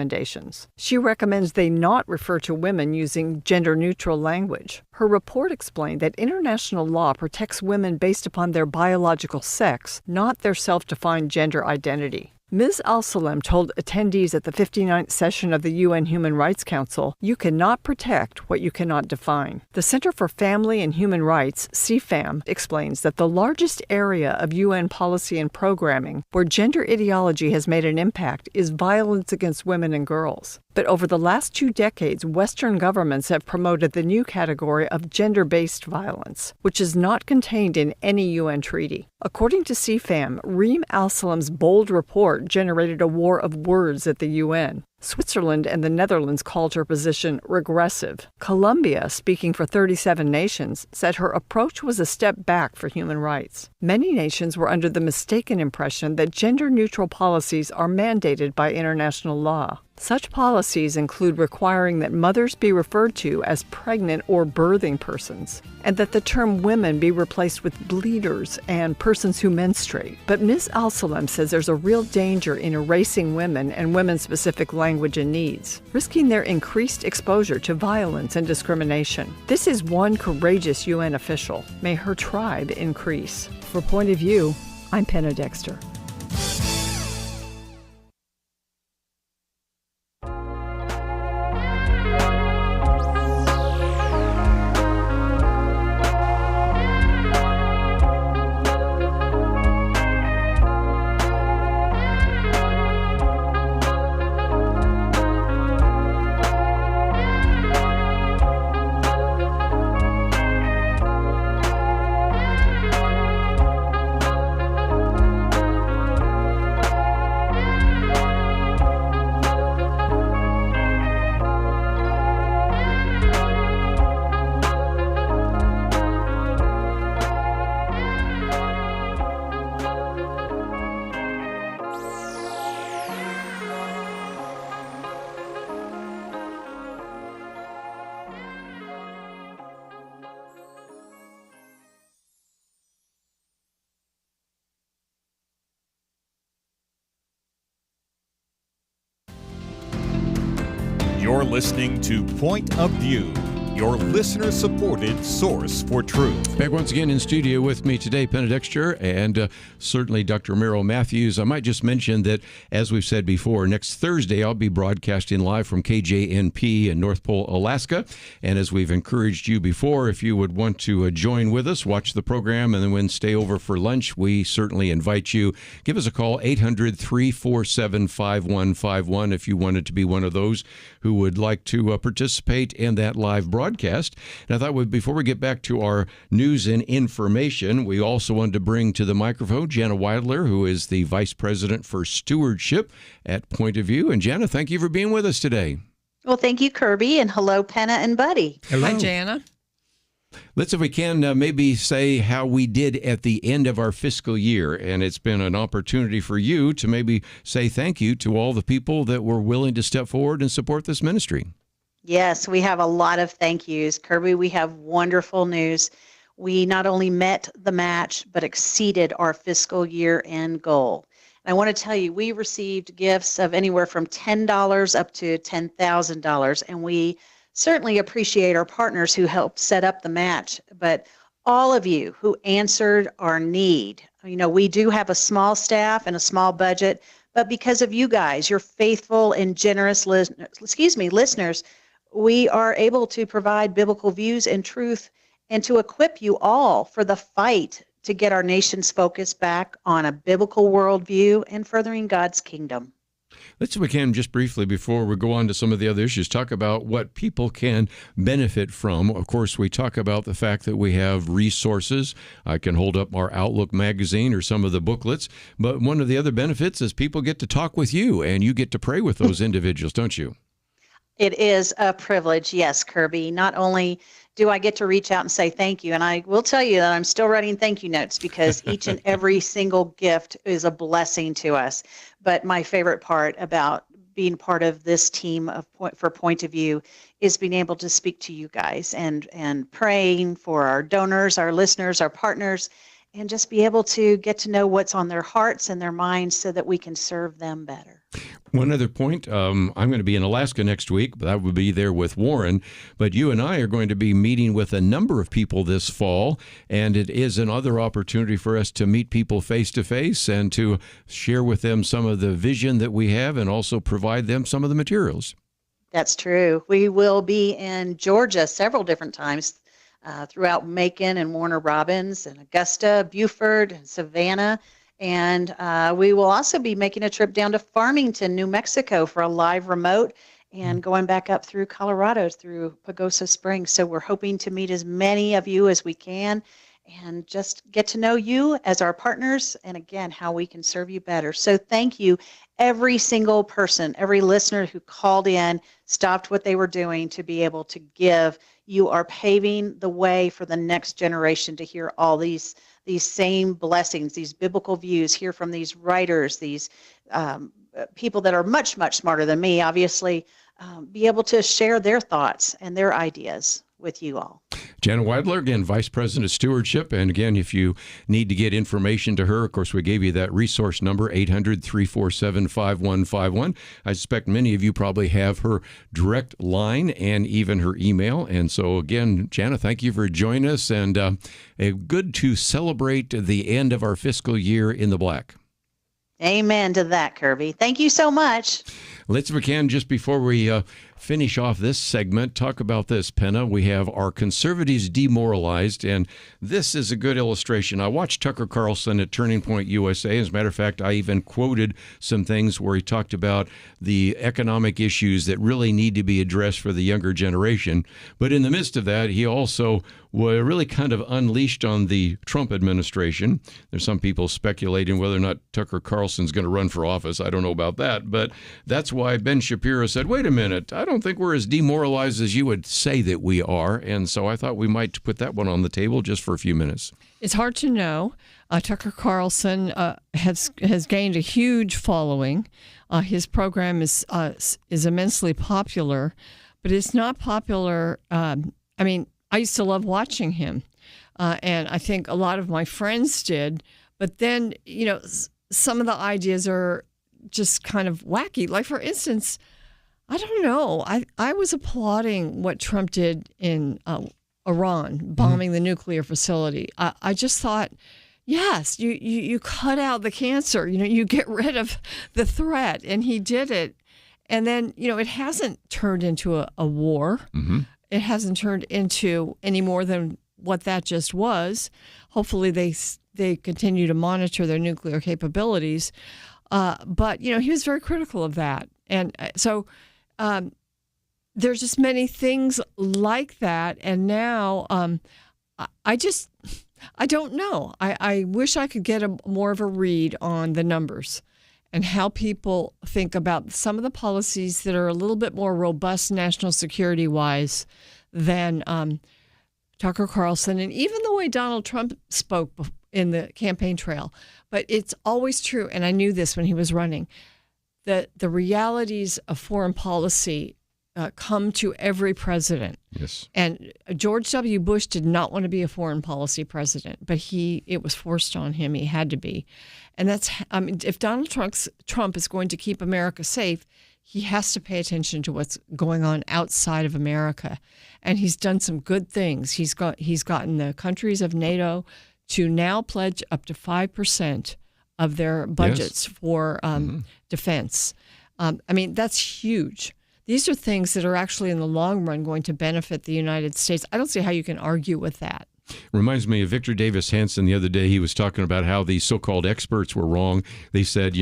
She recommends they not refer to women using gender-neutral language. Her report explained that international law protects women based upon their biological sex, not their self-defined gender identity. Ms. Al-Salem told attendees at the 59th session of the UN Human Rights Council, "You cannot protect what you cannot define." The Center for Family and Human Rights, CFAM, explains that the largest area of UN policy and programming where gender ideology has made an impact is violence against women and girls. But over the last 2 decades, Western governments have promoted the new category of gender-based violence, which is not contained in any UN treaty. According to CFAM, Reem Al-Salem's bold report generated a war of words at the UN. Switzerland and the Netherlands called her position regressive. Colombia, speaking for 37 nations, said her approach was a step back for human rights. Many nations were under the mistaken impression that gender-neutral policies are mandated by international law. Such policies include requiring that mothers be referred to as pregnant or birthing persons, and that the term women be replaced with bleeders and persons who menstruate. But Ms. Al-Salem says there's a real danger in erasing women and women-specific language and needs, risking their increased exposure to violence and discrimination. This is one courageous UN official. May her tribe increase. For Point of View, I'm Penna Dexter. You're listening to Point of View, your listener-supported source for truth. Back once again in studio with me today, Penna Dexter, and certainly Dr. Merrill Matthews. I might just mention that, as we've said before, next Thursday I'll be broadcasting live from KJNP in North Pole, Alaska. And as we've encouraged you before, if you would want to join with us, watch the program, and then stay over for lunch, we certainly invite you. Give us a call, 800-347-5151, if you wanted to be one of those who would like to participate in that live broadcast. And I thought before we get back to our news and information, we also wanted to bring to the microphone Jana Weidler, who is the Vice President for Stewardship at Point of View. And Jana, thank you for being with us today. Well, thank you, Kerby, and hello, Penna and Buddy. Hello. Hi, Jana. Let's, if we can, maybe say how we did at the end of our fiscal year. And it's been an opportunity for you to maybe say thank you to all the people that were willing to step forward and support this ministry. Yes, we have a lot of thank yous. Kerby, we have wonderful news. We not only met the match, but exceeded our fiscal year end goal. And I want to tell you, we received gifts of anywhere from $10 up to $10,000, and we certainly appreciate our partners who helped set up the match, but all of you who answered our need. You know, we do have a small staff and a small budget, but because of you guys, your faithful and generous listeners, we are able to provide biblical views and truth and to equip you all for the fight to get our nation's focus back on a biblical worldview and furthering God's kingdom. Let's, if we can, just briefly, before we go on to some of the other issues, talk about what people can benefit from. Of course, we talk about the fact that we have resources. I can hold up our Outlook magazine or some of the booklets, but one of the other benefits is people get to talk with you, and you get to pray with those individuals, don't you? It is a privilege, yes, Kerby. Not only do I get to reach out and say thank you, and I will tell you that I'm still writing thank you notes because each and every single gift is a blessing to us. But my favorite part about being part of this team for Point of View is being able to speak to you guys and praying for our donors, our listeners, our partners, and just be able to get to know what's on their hearts and their minds so that we can serve them better. One other point, I'm going to be in Alaska next week, but I will be there with Warren. But you and I are going to be meeting with a number of people this fall, and it is another opportunity for us to meet people face to face and to share with them some of the vision that we have and also provide them some of the materials. That's true. We will be in Georgia several different times throughout Macon and Warner Robins and Augusta, Beaufort, and Savannah. And we will also be making a trip down to Farmington, New Mexico for a live remote and going back up through Colorado through Pagosa Springs. So we're hoping to meet as many of you as we can and just get to know you as our partners and, again, how we can serve you better. So thank you, every single person, every listener who called in, stopped what they were doing to be able to give. You are paving the way for the next generation to hear all these same blessings, these biblical views, hear from these writers, these people that are much, much smarter than me, obviously, be able to share their thoughts and their ideas with you all. Jana Weidler, again, Vice President of Stewardship. And again, if you need to get information to her, of course, we gave you that resource number, 800-347-5151. I suspect many of you probably have her direct line and even her email. And so, again, Jana, thank you for joining us. And good to celebrate the end of our fiscal year in the black. Amen to that, Kerby. Thank you so much. Let's, if we can, just before we finish off this segment, talk about this, Penna. We have our conservatives demoralized, and this is a good illustration. I watched Tucker Carlson at Turning Point USA. As a matter of fact, I even quoted some things where he talked about the economic issues that really need to be addressed for the younger generation. But in the midst of that, he also really kind of unleashed on the Trump administration. There's some people speculating whether or not Tucker Carlson's going to run for office. I don't know about that, but that's why Ben Shapiro said, wait a minute, I don't think we're as demoralized as you would say that we are. And so I thought we might put that one on the table just for a few minutes. It's hard to know. Tucker Carlson has gained a huge following. His program is immensely popular, but it's not popular. I used to love watching him, and I think a lot of my friends did. But then, some of the ideas are just kind of wacky. Like, for instance, I don't know. I was applauding what Trump did in Iran, bombing the nuclear facility. I just thought, yes, you cut out the cancer. You get rid of the threat, and he did it. And then, it hasn't turned into a war. Mm-hmm. It hasn't turned into any more than what that just was. Hopefully they continue to monitor their nuclear capabilities. But, he was very critical of that. And so there's just many things like that. And now I don't know. I wish I could get more of a read on the numbers and how people think about some of the policies that are a little bit more robust national security-wise than Tucker Carlson, and even the way Donald Trump spoke in the campaign trail. But it's always true, and I knew this when he was running, that the realities of foreign policy come to every president. Yes. And George W. Bush did not want to be a foreign policy president, but it was forced on him. He had to be. And if Donald Trump is going to keep America safe, he has to pay attention to what's going on outside of America. And he's done some good things. He's gotten the countries of NATO to now pledge up to 5% of their budgets for defense. That's huge. These are things that are actually in the long run going to benefit the United States. I don't see how you can argue with that. Reminds me of Victor Davis Hanson the other day. He was talking about how these so-called experts were wrong. They said,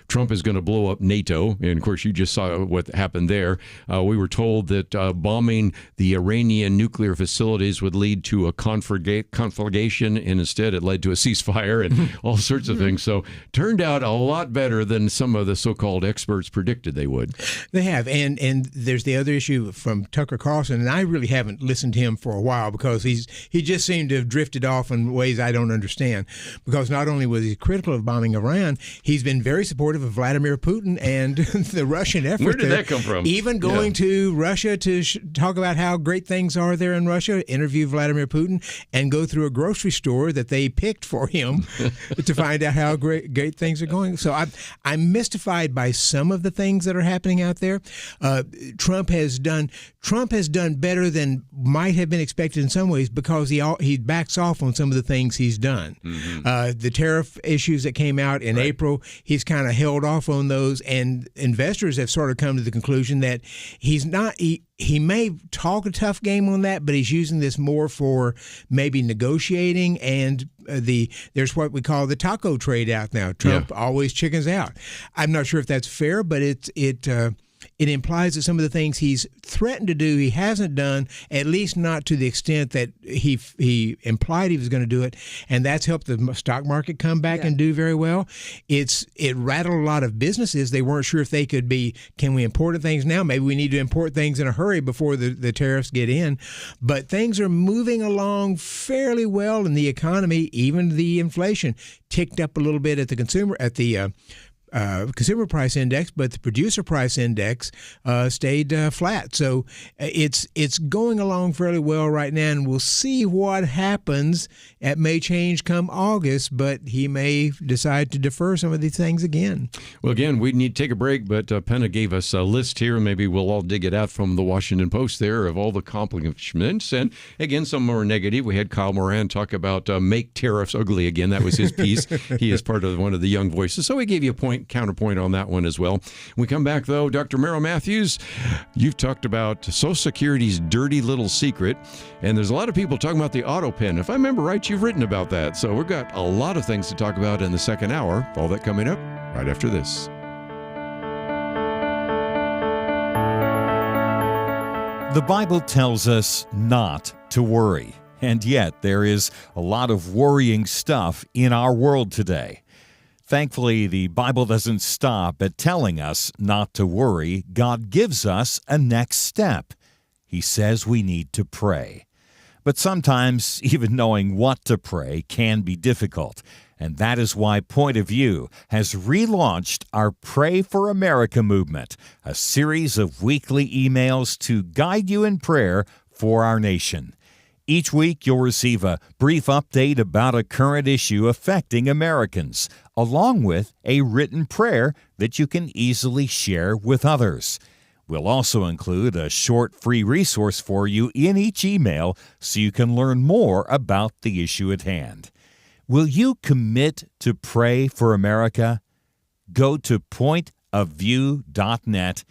Trump is going to blow up NATO. And, of course, you just saw what happened there. We were told that bombing the Iranian nuclear facilities would lead to a conflagration, and instead it led to a ceasefire and all sorts of things. So turned out a lot better than some of the so-called experts predicted they would. They have. And there's the other issue from Tucker Carlson, and I really haven't listened to him for a while because he just seemed to have drifted off in ways I don't understand, because not only was he critical of bombing Iran, he's been very supportive of Vladimir Putin and the Russian effort. Where did that come from? Even going to Russia to talk about how great things are there in Russia, interview Vladimir Putin, and go through a grocery store that they picked for him to find out how great things are going. So I'm mystified by some of the things that are happening out there. Trump has done better than might have been expected in some ways, because he backs off on some of the things he's done. The tariff issues that came out in April, he's kind of held off on those, and investors have sort of come to the conclusion that he may talk a tough game on that, but he's using this more for maybe negotiating, and there's what we call the taco trade out now. Trump always chickens out. I'm not sure if that's fair, but it implies that some of the things he's threatened to do, he hasn't done, at least not to the extent that he implied he was going to do it, and that's helped the stock market come back and do very well. It rattled a lot of businesses. They weren't sure if they could can we import things now? Maybe we need to import things in a hurry before the tariffs get in. But things are moving along fairly well in the economy. Even the inflation ticked up a little bit at the consumer consumer price index, but the producer price index stayed flat. So it's going along fairly well right now, and we'll see what happens. It may change come August, but he may decide to defer some of these things again. Well, again, we need to take a break, but Penna gave us a list here, and maybe we'll all dig it out from the Washington Post there of all the accomplishments. And again, some more negative. We had Kyle Moran talk about make tariffs ugly again. That was his piece. He is part of one of the young voices. So we gave you a counterpoint on that one as well. When we come back, though, Dr. Merrill Matthews, you've talked about Social Security's dirty little secret, and there's a lot of people talking about the auto pen. If I remember right, you've written about that. So we've got a lot of things to talk about in the second hour. All that coming up right after this. The Bible tells us not to worry, and yet there is a lot of worrying stuff in our world today. Thankfully, the Bible doesn't stop at telling us not to worry. God gives us a next step. He says we need to pray. But sometimes even knowing what to pray can be difficult, and that is why Point of View has relaunched our Pray for America movement, a series of weekly emails to guide you in prayer for our nation. Each week, you'll receive a brief update about a current issue affecting Americans, along with a written prayer that you can easily share with others. We'll also include a short free resource for you in each email so you can learn more about the issue at hand. Will you commit to pray for America? Go to pointofview.net.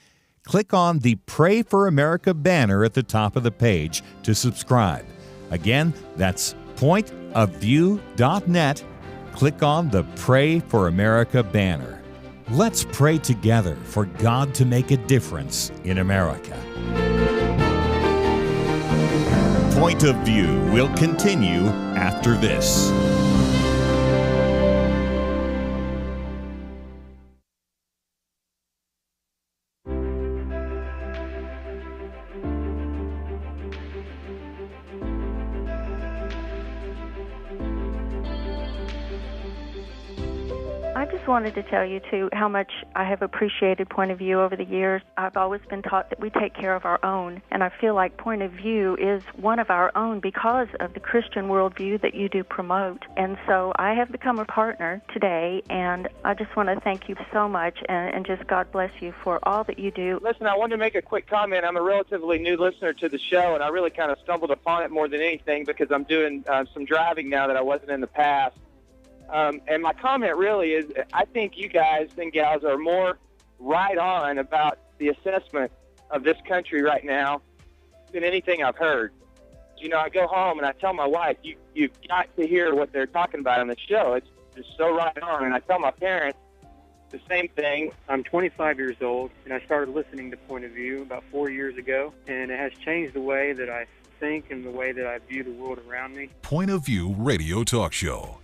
Click on the Pray for America banner at the top of the page to subscribe. Again, that's pointofview.net. Click on the Pray for America banner. Let's pray together for God to make a difference in America. Point of View will continue after this. I just wanted to tell you, too, how much I have appreciated Point of View over the years. I've always been taught that we take care of our own, and I feel like Point of View is one of our own because of the Christian worldview that you do promote. And so I have become a partner today, and I just want to thank you so much, and just God bless you for all that you do. Listen, I wanted to make a quick comment. I'm a relatively new listener to the show, and I really kind of stumbled upon it more than anything because I'm doing some driving now that I wasn't in the past. And my comment really is, I think you guys and gals are more right on about the assessment of this country right now than anything I've heard. You know, I go home and I tell my wife, you've got to hear what they're talking about on the show. It's just so right on. And I tell my parents the same thing. I'm 25 years old, and I started listening to Point of View about 4 years ago, and it has changed the way that I think and the way that I view the world around me. Point of View Radio Talk Show.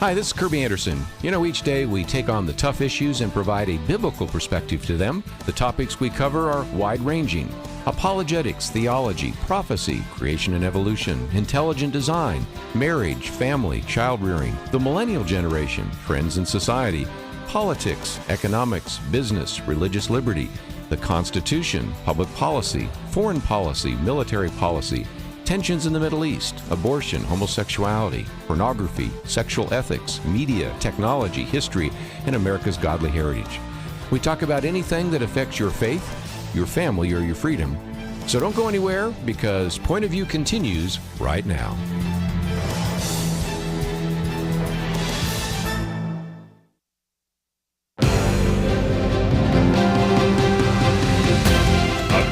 Hi, this is Kerby Anderson. You know, each day we take on the tough issues and provide a biblical perspective to them. The topics we cover are wide-ranging: apologetics, theology, prophecy, creation and evolution, intelligent design, marriage, family, child-rearing, the millennial generation, trends in society, politics, economics, business, religious liberty, the Constitution, public policy, foreign policy, military policy, tensions in the Middle East, abortion, homosexuality, pornography, sexual ethics, media, technology, history, and America's godly heritage. We talk about anything that affects your faith, your family, or your freedom. So don't go anywhere, because Point of View continues right now.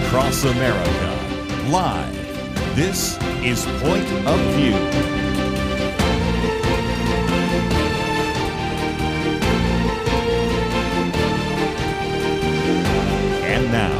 Across America, live. This is Point of View. And now,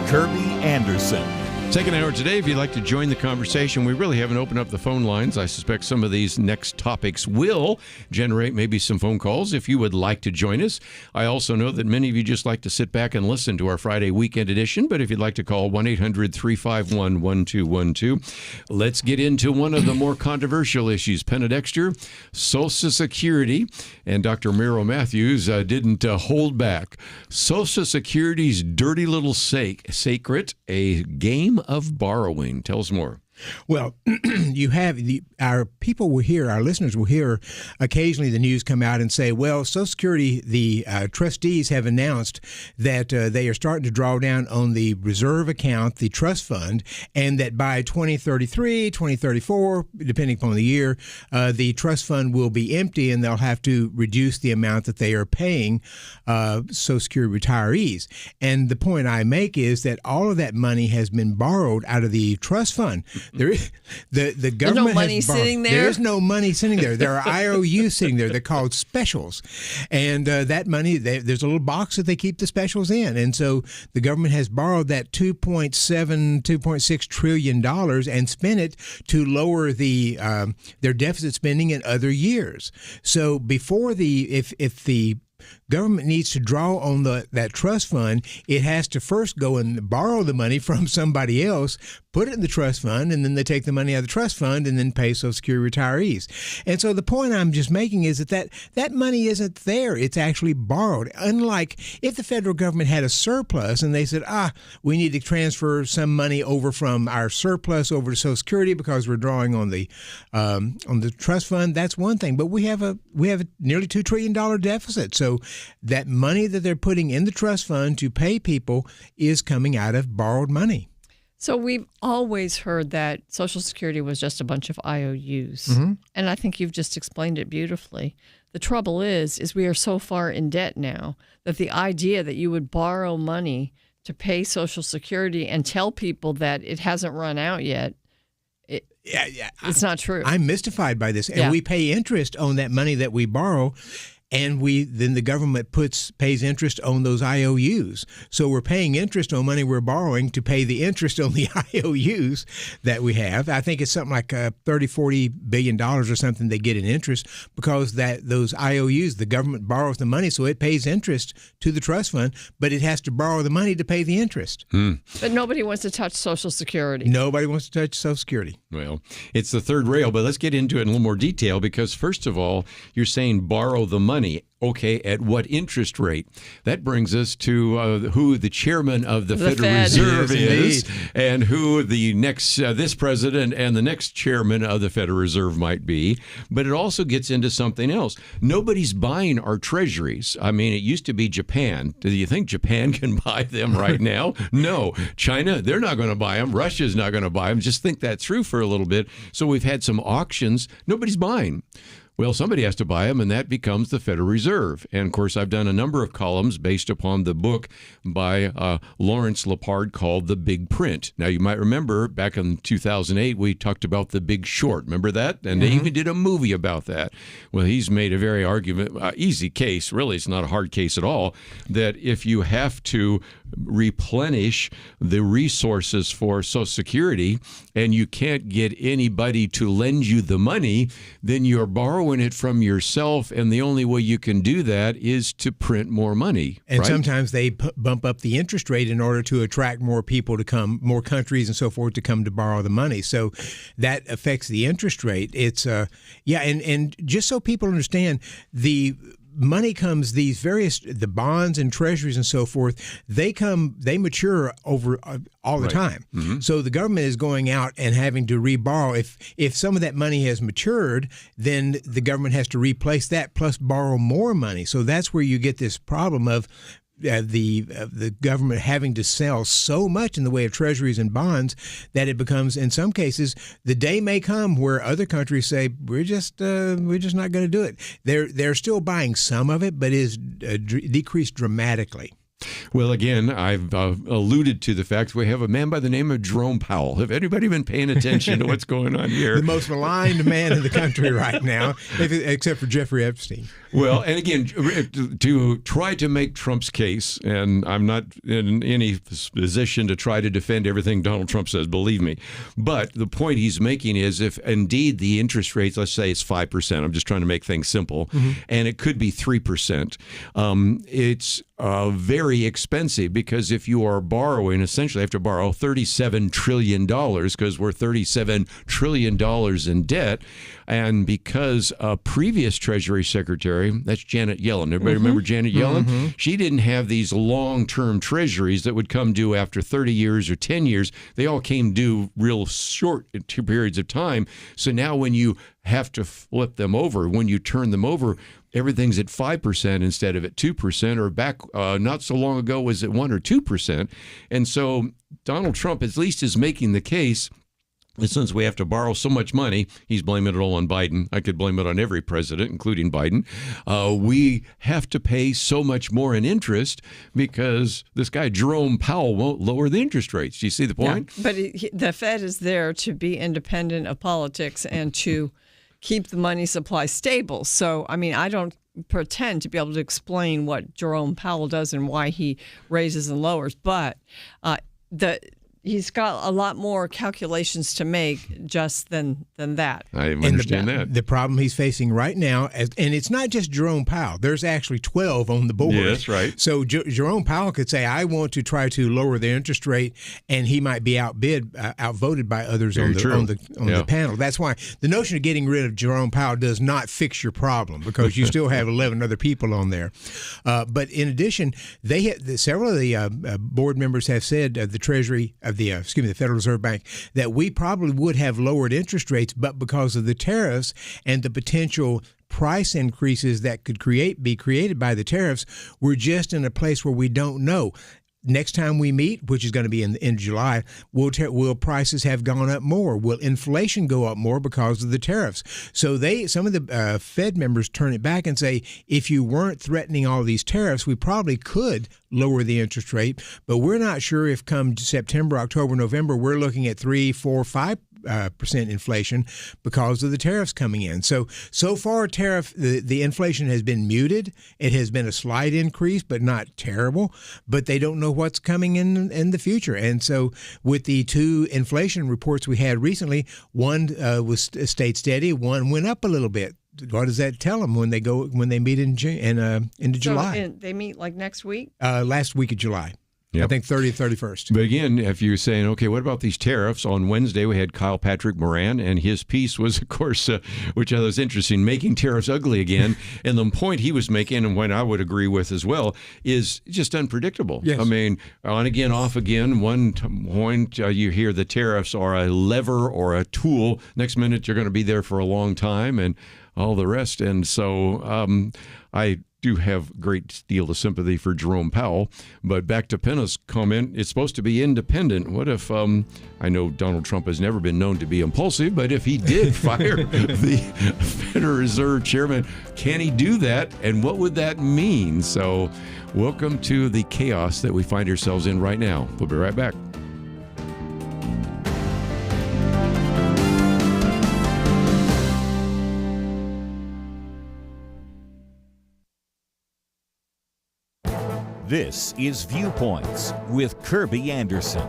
Kerby Anderson. Second hour today, if you'd like to join the conversation, we really haven't opened up the phone lines. I suspect some of these next topics will generate maybe some phone calls if you would like to join us. I also know that many of you just like to sit back and listen to our Friday weekend edition, but if you'd like to call 1-800-351-1212. Let's get into one of the more controversial issues. Penna Dexter, Social Security, and Dr. Merrill Matthews didn't hold back. Social Security's dirty little secret, a game of borrowing. Tell us more. Well, you have our people will hear, our listeners will hear occasionally the news come out and say, well, Social Security, the trustees have announced that they are starting to draw down on the reserve account, the trust fund, and that by 2033, 2034, depending upon the year, the trust fund will be empty and they'll have to reduce the amount that they are paying Social Security retirees. And the point I make is that all of that money has been borrowed out of the trust fund. There is the government no money has borrowed. sitting there. There is no money sitting there. There are IOUs sitting there. They're called specials, and that money there's a little box that they keep the specials in, and so the government has borrowed that $2.6 trillion and spent it to lower the their deficit spending in other years. So before if the government needs to draw on that trust fund, it has to first go and borrow the money from somebody else, put it in the trust fund, and then they take the money out of the trust fund and then pay Social Security retirees. And so the point I'm just making is that money isn't there. It's actually borrowed. Unlike if the federal government had a surplus and they said, we need to transfer some money over from our surplus over to Social Security because we're drawing on the trust fund, that's one thing. But we have a nearly $2 trillion deficit. So that money that they're putting in the trust fund to pay people is coming out of borrowed money. So we've always heard that Social Security was just a bunch of IOUs. Mm-hmm. And I think you've just explained it beautifully. The trouble is we are so far in debt now that the idea that you would borrow money to pay Social Security and tell people that it hasn't run out yet, it's not true. I'm mystified by this. And we pay interest on that money that we borrow. And then the government pays interest on those IOUs. So we're paying interest on money we're borrowing to pay the interest on the IOUs that we have. I think it's something like $30-40 billion or something they get in interest because those IOUs, the government borrows the money, so it pays interest to the trust fund, but it has to borrow the money to pay the interest. But nobody wants to touch Social Security. Nobody wants to touch Social Security. Well, it's the third rail, but let's get into it in a little more detail because, first of all, you're saying borrow the money. Okay, at what interest rate? That brings us to who the chairman of the Federal Reserve is and who the next this president and the next chairman of the Federal Reserve might be. But it also gets into something else. Nobody's buying our treasuries. I mean, it used to be Japan. Do you think Japan can buy them right now? No. China, they're not going to buy them. Russia's not going to buy them. Just think that through for a little bit. So we've had some auctions. Nobody's buying. Well, somebody has to buy them, and that becomes the Federal Reserve. And, of course, I've done a number of columns based upon the book by Lawrence Lepard called The Big Print. Now, you might remember back in 2008, we talked about The Big Short. Remember that? And they even did a movie about that. Well, he's made a very easy case. Really, it's not a hard case at all, that if you have to replenish the resources for Social Security and you can't get anybody to lend you the money, then you're borrowing borrowing it from yourself, and the only way you can do that is to print more money. And right? sometimes they bump up the interest rate in order to attract more people to come, more countries and so forth to come to borrow the money. So that affects the interest rate. It's and just so people understand, the money comes, the bonds and treasuries and so forth, they mature over all the time. Mm-hmm. So the government is going out and having to reborrow. If some of that money has matured, then the government has to replace that plus borrow more money. So that's where you get this problem of the government having to sell so much in the way of treasuries and bonds that it becomes, in some cases, the day may come where other countries say we're just not going to do it. They're still buying some of it, but it is decreased dramatically. Well, again, I've alluded to the fact we have a man by the name of Jerome Powell. Have anybody been paying attention to what's going on here? The most maligned man in the country right now, except for Jeffrey Epstein. Well, and again, to try to make Trump's case, and I'm not in any position to try to defend everything Donald Trump says, believe me, but the point he's making is if indeed the interest rates, let's say it's 5%, I'm just trying to make things simple, and it could be 3%, it's very expensive because if you are borrowing, essentially you have to borrow $37 trillion because we're $37 trillion in debt. And because a previous Treasury Secretary, that's Janet Yellen. Everybody remember Janet Yellen? Mm-hmm. She didn't have these long-term treasuries that would come due after 30 years or 10 years. They all came due real short periods of time. So now when you have to flip them over, when you turn them over, everything's at 5% instead of at 2%, or back not so long ago was at 1 or 2%. And so Donald Trump at least is making the case that since we have to borrow so much money, he's blaming it all on Biden. I could blame it on every president, including Biden. We have to pay so much more in interest because this guy Jerome Powell won't lower the interest rates. Do you see the point? Yeah, but the Fed is there to be independent of politics and to keep the money supply stable. So, I mean, I don't pretend to be able to explain what Jerome Powell does and why he raises and lowers, but he's got a lot more calculations to make just than that. I understand that. The problem he's facing right now, and it's not just Jerome Powell. There's actually 12 on the board. Yes, right. So Jerome Powell could say, I want to try to lower the interest rate, and he might be outvoted by others on the panel. That's why the notion of getting rid of Jerome Powell does not fix your problem because you still have 11 other people on there. But in addition, several of the board members have said the Federal Reserve Bank, that we probably would have lowered interest rates, but because of the tariffs and the potential price increases that could be created by the tariffs, we're just in a place where we don't know. Next time we meet, which is going to be in July, will prices have gone up more? Will inflation go up more because of the tariffs? So some of the Fed members turn it back and say, if you weren't threatening all these tariffs, we probably could lower the interest rate, but we're not sure if come September, October, November, we're looking at 3, 4, 5% inflation because of the tariffs coming in. So far, the inflation has been muted. It has been a slight increase, but not terrible. But they don't know what's coming in the future. And so with the two inflation reports we had recently, one stayed steady, one went up a little bit. What does that tell them when they meet into July? They meet like next week? Last week of July. Yep. I think 30th, 31st. But again, if you're saying, okay, what about these tariffs? On Wednesday, we had Kyle Patrick Moran, and his piece was, of course, which I thought was interesting, making tariffs ugly again. And the point he was making, and what I would agree with as well, is just unpredictable. Yes. I mean, on again, off again. One point you hear the tariffs are a lever or a tool. Next minute, you're going to be there for a long time, and all the rest. And so I do have a great deal of sympathy for Jerome Powell. But back to Penna's comment, it's supposed to be independent. What if, I know Donald Trump has never been known to be impulsive, but if he did fire the Federal Reserve Chairman, can he do that? And what would that mean? So welcome to the chaos that we find ourselves in right now. We'll be right back. This is Viewpoints with Kerby Anderson.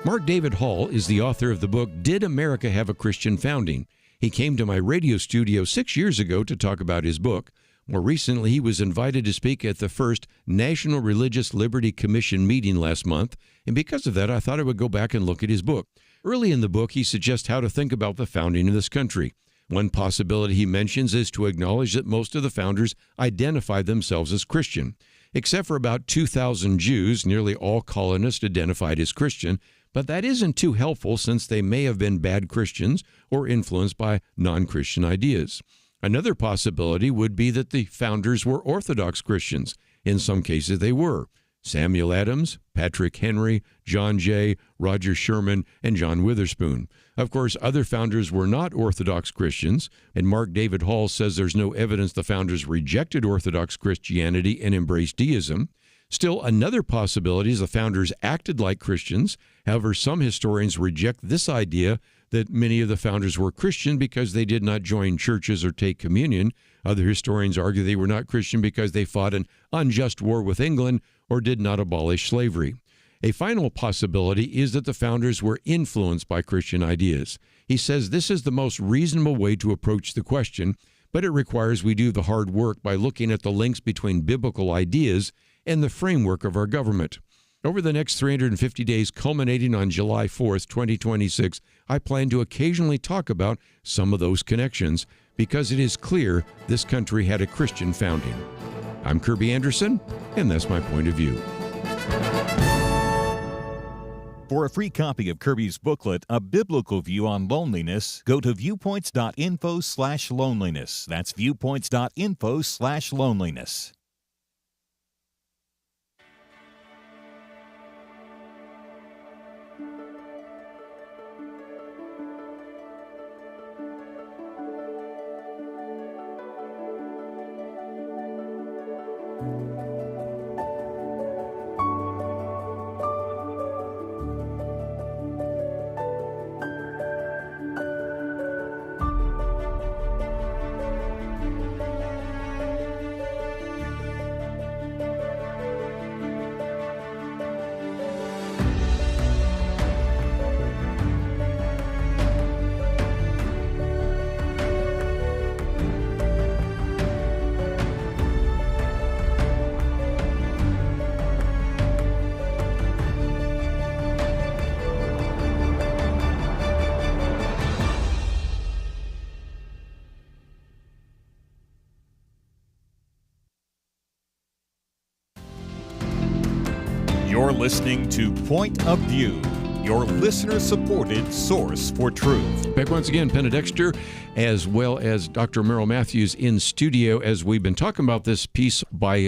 Mark David Hall is the author of the book, Did America Have a Christian Founding? He came to my radio studio 6 years ago to talk about his book. More recently, he was invited to speak at the first National Religious Liberty Commission meeting last month, and because of that, I thought I would go back and look at his book. Early in the book, he suggests how to think about the founding of this country. One possibility he mentions is to acknowledge that most of the founders identified themselves as Christian. Except for about 2,000 Jews, nearly all colonists identified as Christian, but that isn't too helpful since they may have been bad Christians or influenced by non-Christian ideas. Another possibility would be that the founders were Orthodox Christians. In some cases, they were. Samuel Adams, Patrick Henry, John Jay, Roger Sherman, and John Witherspoon. Of course, other founders were not Orthodox Christians, and Mark David Hall says there's no evidence the founders rejected Orthodox Christianity and embraced deism. Still, another possibility is the founders acted like Christians. However, some historians reject this idea that many of the founders were Christian because they did not join churches or take communion. Other historians argue they were not Christian because they fought an unjust war with England or did not abolish slavery. A final possibility is that the founders were influenced by Christian ideas. He says this is the most reasonable way to approach the question, but it requires we do the hard work by looking at the links between biblical ideas and the framework of our government. Over the next 350 days, culminating on July 4th, 2026, I plan to occasionally talk about some of those connections because it is clear this country had a Christian founding. I'm Kerby Anderson, and that's my point of view. For a free copy of Kerby's booklet, A Biblical View on Loneliness, go to viewpoints.info/loneliness. That's viewpoints.info/loneliness. You're listening to Point of View, your listener-supported source for truth. Back once again, Penna Dexter, as well as Dr. Merrill Matthews in studio as we've been talking about this piece by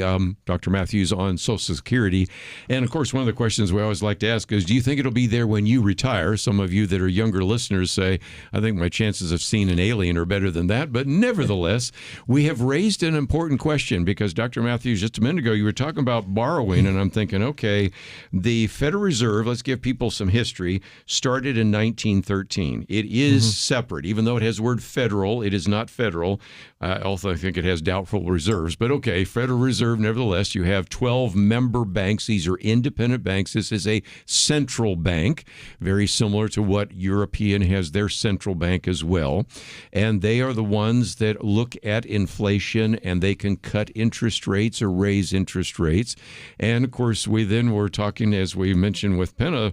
Dr. Matthews on Social Security. And, of course, one of the questions we always like to ask is, do you think it'll be there when you retire? Some of you that are younger listeners say, I think my chances of seeing an alien are better than that. But nevertheless, we have raised an important question because, Dr. Matthews, just a minute ago, you were talking about borrowing, and I'm thinking, okay, the Federal Reserve, let's give people some history, started in 1913. It is separate, even though it has the word federal, it is not federal. Also, I think it has doubtful reserves. But okay, Federal Reserve, nevertheless, you have 12 member banks. These are independent banks. This is a central bank, very similar to what European has their central bank as well. And they are the ones that look at inflation and they can cut interest rates or raise interest rates. And of course, we then were talking, as we mentioned with Penna,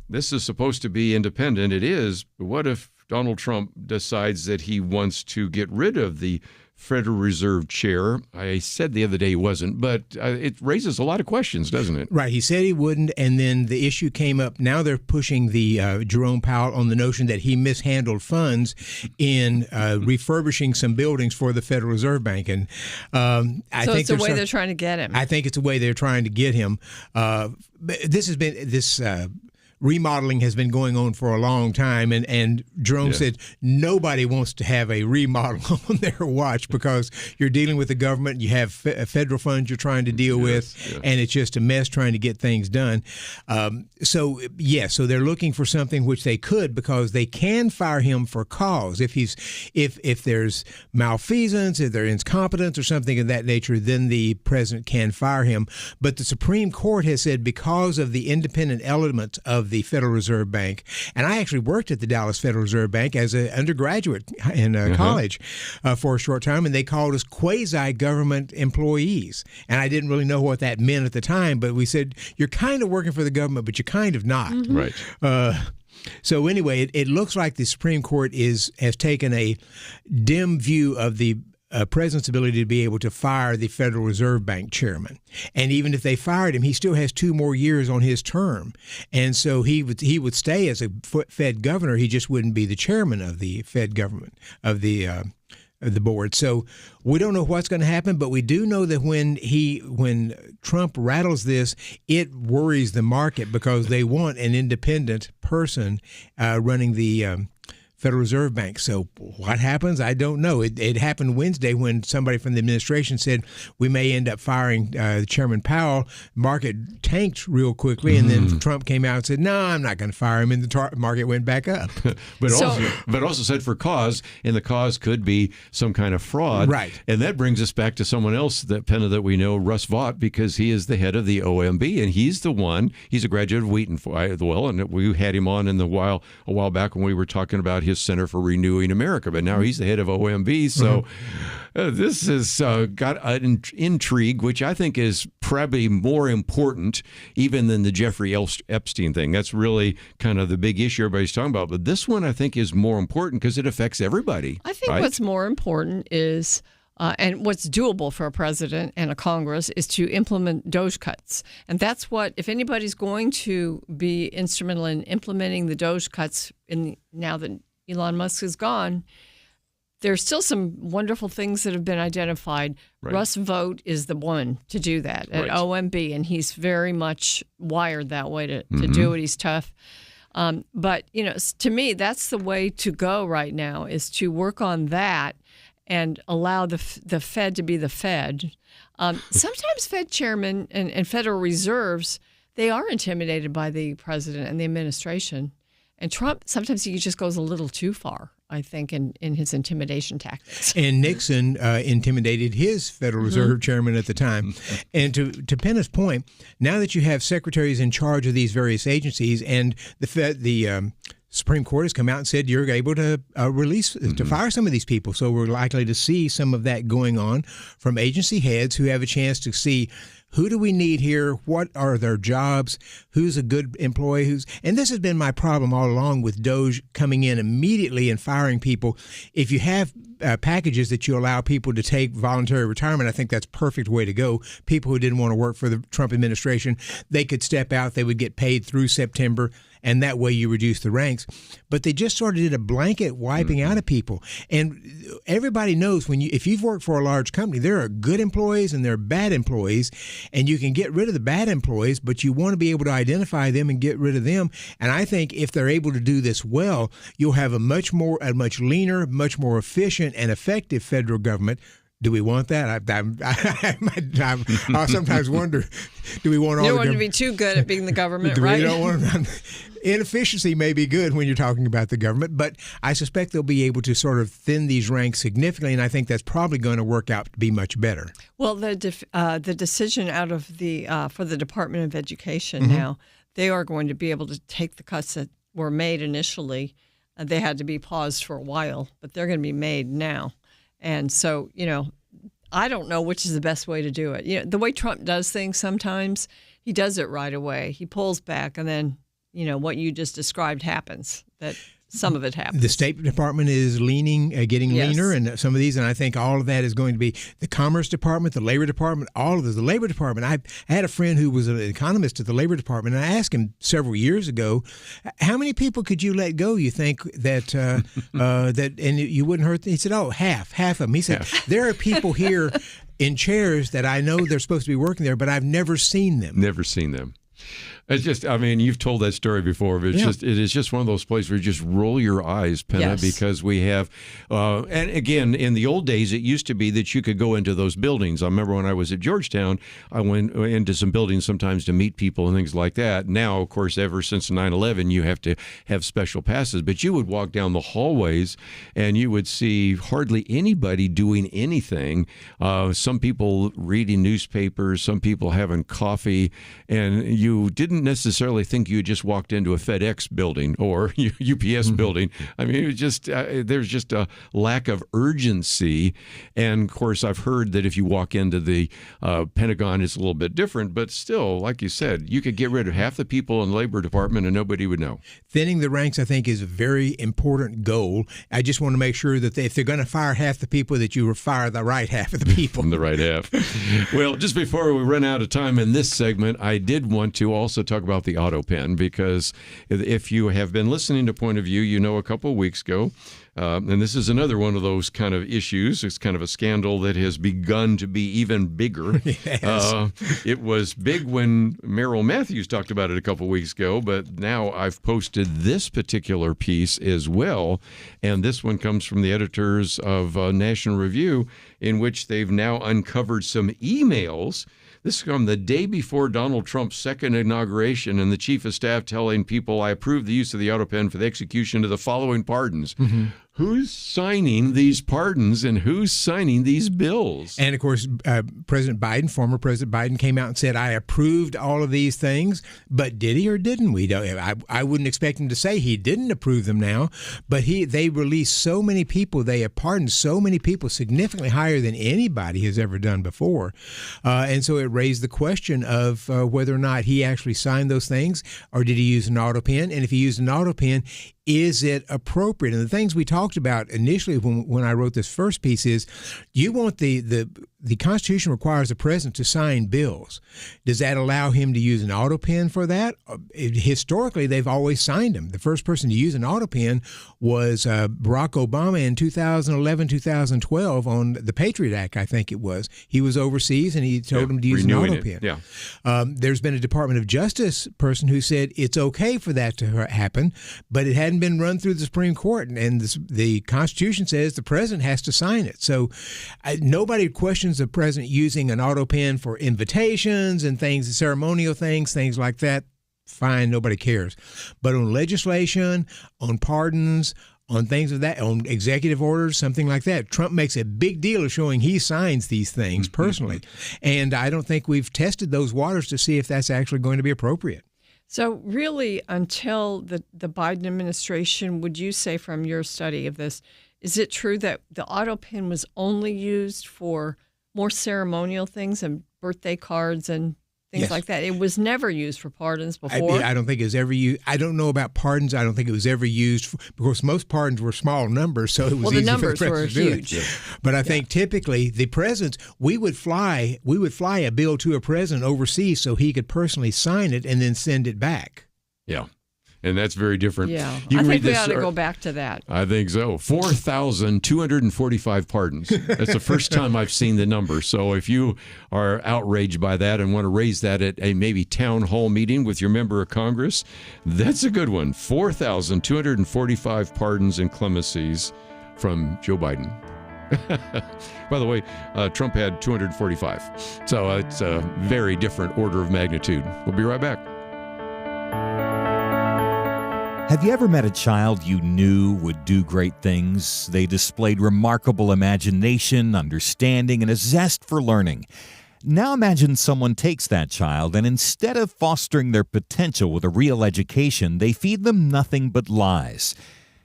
this is supposed to be independent. It is. But what if Donald Trump decides that he wants to get rid of the Federal Reserve chair? I said the other day he wasn't, but it raises a lot of questions, doesn't it? Right. He said he wouldn't, and then the issue came up. Now they're pushing the Jerome Powell on the notion that he mishandled funds in refurbishing some buildings for the Federal Reserve Bank. And I think it's a way they're trying to get him. I think it's a way they're trying to get him. This remodeling has been going on for a long time, and Jerome said nobody wants to have a remodel on their watch because you're dealing with the government, you have federal funds you're trying to deal with, and it's just a mess trying to get things done. So they're looking for something which they could, because they can fire him for cause. If there's malfeasance, if there's incompetence or something of that nature, then the president can fire him. But the Supreme Court has said because of the independent elements of the Federal Reserve Bank. And I actually worked at the Dallas Federal Reserve Bank as an undergraduate in college for a short time, and they called us quasi-government employees. And I didn't really know what that meant at the time, but we said, you're kind of working for the government, but you're kind of not. Right. So anyway, it looks like the Supreme Court has taken a dim view of the president's ability to be able to fire the Federal Reserve Bank chairman. And even if they fired him, he still has 2 more years on his term. And so he would stay as a Fed governor. He just wouldn't be the chairman of the Fed government, of the board. So we don't know what's going to happen, but we do know that when Trump rattles this, it worries the market because they want an independent person running the Federal Reserve Bank. So what happens? I don't know. It happened Wednesday when somebody from the administration said we may end up firing Chairman Powell. Market tanked real quickly, and then Trump came out and said, "No, I'm not going to fire him," and the market went back up. but also said for cause, and the cause could be some kind of fraud. Right. And that brings us back to someone else, Penna, that we know, Russ Vought, because he is the head of the OMB, and he's the one. He's a graduate of Wheaton, and we had him on a while back when we were talking about his Center for Renewing America, but now he's the head of OMB. So this has got an intrigue, which I think is probably more important even than the Jeffrey Epstein thing. That's really kind of the big issue everybody's talking about. But this one I think is more important because it affects everybody. I think what's more important is and what's doable for a president and a Congress is to implement DOGE cuts. And that's what, if anybody's going to be instrumental in implementing the DOGE cuts now that Elon Musk is gone, there's still some wonderful things that have been identified. Right. Russ Vought is the one to do that at OMB, and he's very much wired that way to do it. He's tough. But, to me, that's the way to go right now, is to work on that and allow the Fed to be the Fed. Sometimes Fed chairmen and Federal Reserves, they are intimidated by the president and the administration. And Trump, sometimes he just goes a little too far, I think, in his intimidation tactics. And Nixon intimidated his Federal Reserve chairman at the time. And to Penna's point, now that you have secretaries in charge of these various agencies, and the Supreme Court has come out and said you're able to to fire some of these people. So we're likely to see some of that going on from agency heads who have a chance to see, who do we need here? What are their jobs? Who's a good employee? And this has been my problem all along with DOGE coming in immediately and firing people. If you have packages that you allow people to take voluntary retirement, I think that's a perfect way to go. People who didn't want to work for the Trump administration, they could step out. They would get paid through September, and that way you reduce the ranks. But they just sort of did a blanket wiping out of people. And everybody knows if you've worked for a large company, there are good employees and there are bad employees, and you can get rid of the bad employees, but you want to be able to identify them and get rid of them. And I think if they're able to do this well, you'll have a much leaner, much more efficient and effective federal government. Do we want that? I sometimes wonder, do we want all the government? You don't want to be too good at being the government, right? We don't want inefficiency may be good when you're talking about the government, but I suspect they'll be able to sort of thin these ranks significantly, and I think that's probably going to work out to be much better. Well, the decision out of for the Department of Education now, they are going to be able to take the cuts that were made initially. They had to be paused for a while, but they're going to be made now. And so, I don't know which is the best way to do it. The way Trump does things sometimes, he does it right away. He pulls back, and then, what you just described happens, that some of it happens. The State Department is getting leaner, and some of these, and I think all of that is going to be the Commerce Department, the Labor Department, all of this. The Labor Department, I had a friend who was an economist at the Labor Department, and I asked him several years ago, how many people could you let go, you think, that and you wouldn't hurt them? He said, half of them. He said, there are people here in chairs that I know they're supposed to be working there, but I've never seen them. Never seen them. It's just, you've told that story before, but it is just one of those places where you just roll your eyes, Penna, because we have, and again, in the old days, it used to be that you could go into those buildings. I remember when I was at Georgetown, I went into some buildings sometimes to meet people and things like that. Now, of course, ever since 9/11, you have to have special passes, but you would walk down the hallways and you would see hardly anybody doing anything. Some people reading newspapers, some people having coffee, and you didn't necessarily think you just walked into a FedEx building or UPS building. I mean, it was just there's just a lack of urgency. And of course, I've heard that if you walk into the Pentagon, it's a little bit different. But still, like you said, you could get rid of half the people in the Labor Department and nobody would know. Thinning the ranks, I think, is a very important goal. I just want to make sure that if they're going to fire half the people, that you fire the right half of the people. The right half. Well, just before we run out of time in this segment, I did want to also talk about the auto pen, because if you have been listening to Point of View, you know a couple of weeks ago, and this is another one of those kind of issues. It's kind of a scandal that has begun to be even bigger. Yes. It was big when Merrill Matthews talked about it a couple of weeks ago, but now I've posted this particular piece as well, and this one comes from the editors of National Review, in which they've now uncovered some emails. This is from the day before Donald Trump's second inauguration, and the chief of staff telling people, I approve the use of the auto pen for the execution of the following pardons. Mm-hmm. Who's signing these pardons and who's signing these bills? And, of course, former President Biden came out and said, I approved all of these things. But did he or didn't we? I wouldn't expect him to say he didn't approve them now. But they released so many people. They have pardoned so many people, significantly higher than anybody has ever done before. And so it raised the question of whether or not he actually signed those things, or did he use an auto pen? And if he used an auto pen, is it appropriate? And the things we talked about initially when I wrote this first piece is, you want the Constitution requires the president to sign bills. Does that allow him to use an auto pen for that? Historically, they've always signed them. The first person to use an auto pen was Barack Obama in 2011, 2012 on the Patriot Act, I think it was. He was overseas and he told him to use an auto pen. Yeah. There's been a Department of Justice person who said it's okay for that to happen, but it hadn't been run through the Supreme Court, and the Constitution says the president has to sign it. So nobody questions the president using an auto pen for invitations and things, ceremonial things like that. Fine, nobody cares. But on legislation, on pardons, on things of that, on executive orders, something like that, Trump makes a big deal of showing he signs these things personally. And I don't think we've tested those waters to see if that's actually going to be appropriate. So really, until the Biden administration, would you say from your study of this, is it true that the auto pen was only used for more ceremonial things and birthday cards and things like that? It was never used for pardons before? I don't think it was ever used. I don't know about pardons. I don't think it was ever used because most pardons were small numbers, so it was easy for the president to do it. Huge. But I think typically the presidents, we would fly a bill to a president overseas so he could personally sign it and then send it back. Yeah. And that's very different. Yeah, I think we ought to go back to that. I think so. 4,245 pardons. That's the first time I've seen the number. So if you are outraged by that and want to raise that at a maybe town hall meeting with your member of Congress, that's a good one. 4,245 pardons and clemencies from Joe Biden. By the way, Trump had 245. So it's a very different order of magnitude. We'll be right back. Have you ever met a child you knew would do great things? They displayed remarkable imagination, understanding, and a zest for learning. Now imagine someone takes that child and instead of fostering their potential with a real education, they feed them nothing but lies.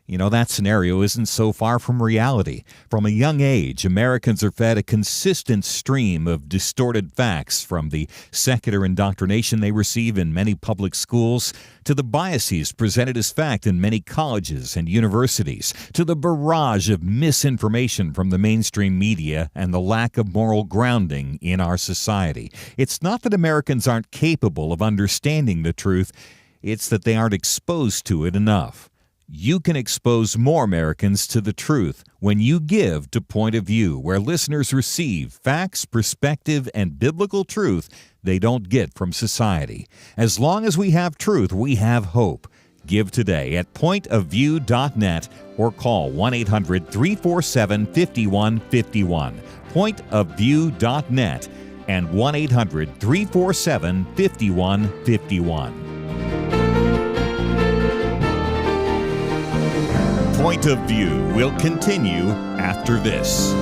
You know, that scenario isn't so far from reality. From a young age, Americans are fed a consistent stream of distorted facts, from the secular indoctrination they receive in many public schools, to the biases presented as fact in many colleges and universities, to the barrage of misinformation from the mainstream media and the lack of moral grounding in our society. It's not that Americans aren't capable of understanding the truth, it's that they aren't exposed to it enough. You can expose more Americans to the truth when you give to Point of View, where listeners receive facts, perspective, and biblical truth they don't get from society. As long as we have truth, we have hope. Give today at pointofview.net or call 1-800-347-5151. Pointofview.net and 1-800-347-5151. Point of View will continue after this.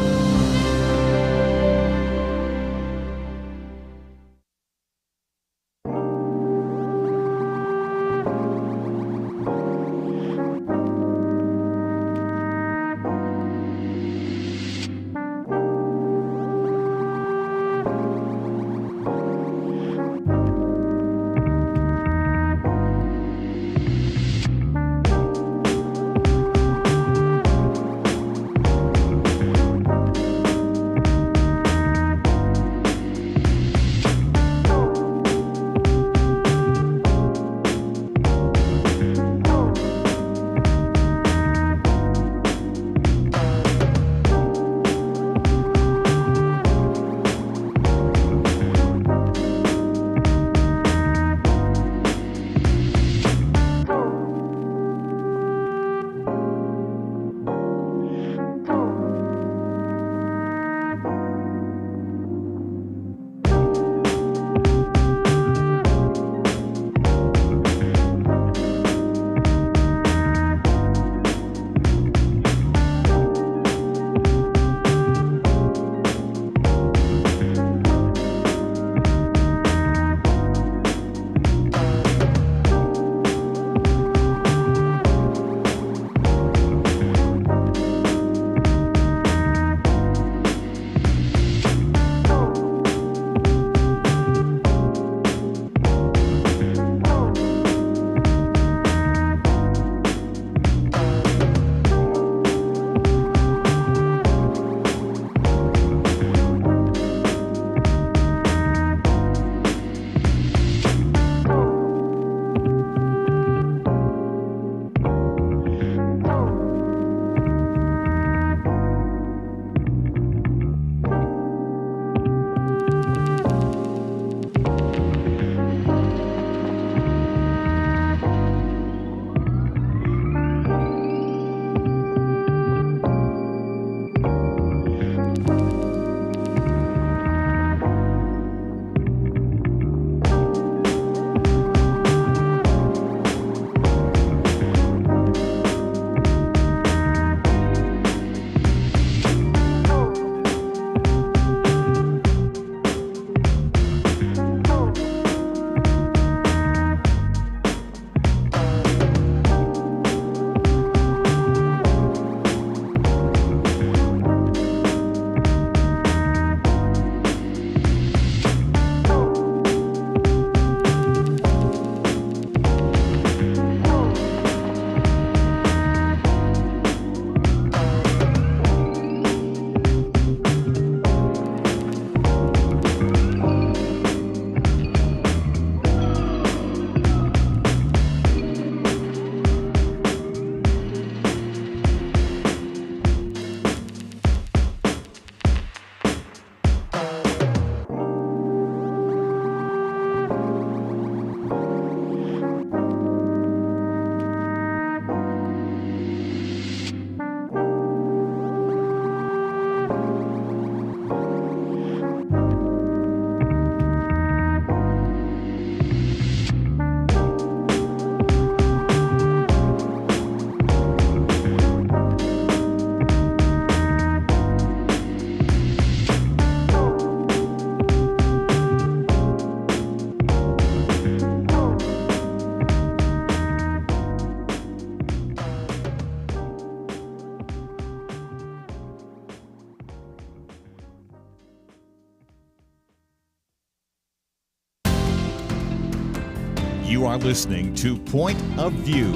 You are listening to Point of View.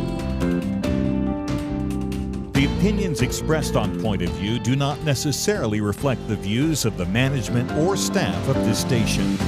The opinions expressed on Point of View do not necessarily reflect the views of the management or staff of this station.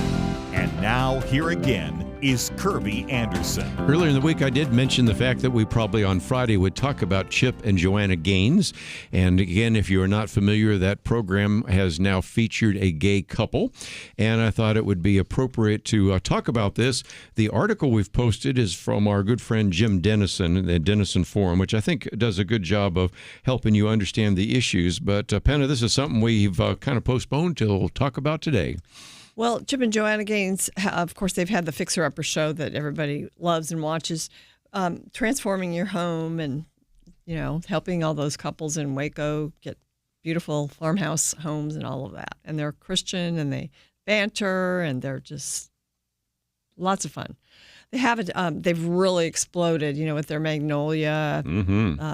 And now, here again is Kerby Anderson. Earlier in the week, I did mention the fact that we probably on Friday would talk about Chip and Joanna Gaines. And again, if you are not familiar, that program has now featured a gay couple. And I thought it would be appropriate to talk about this. The article we've posted is from our good friend Jim Dennison, the Dennison Forum, which I think does a good job of helping you understand the issues. But Penna, this is something we've kind of postponed till we'll talk about today. Well, Chip and Joanna Gaines, of course, they've had the Fixer Upper show that everybody loves and watches, transforming your home and, helping all those couples in Waco get beautiful farmhouse homes and all of that. And they're Christian and they banter and they're just lots of fun. They have they've really exploded, with their Magnolia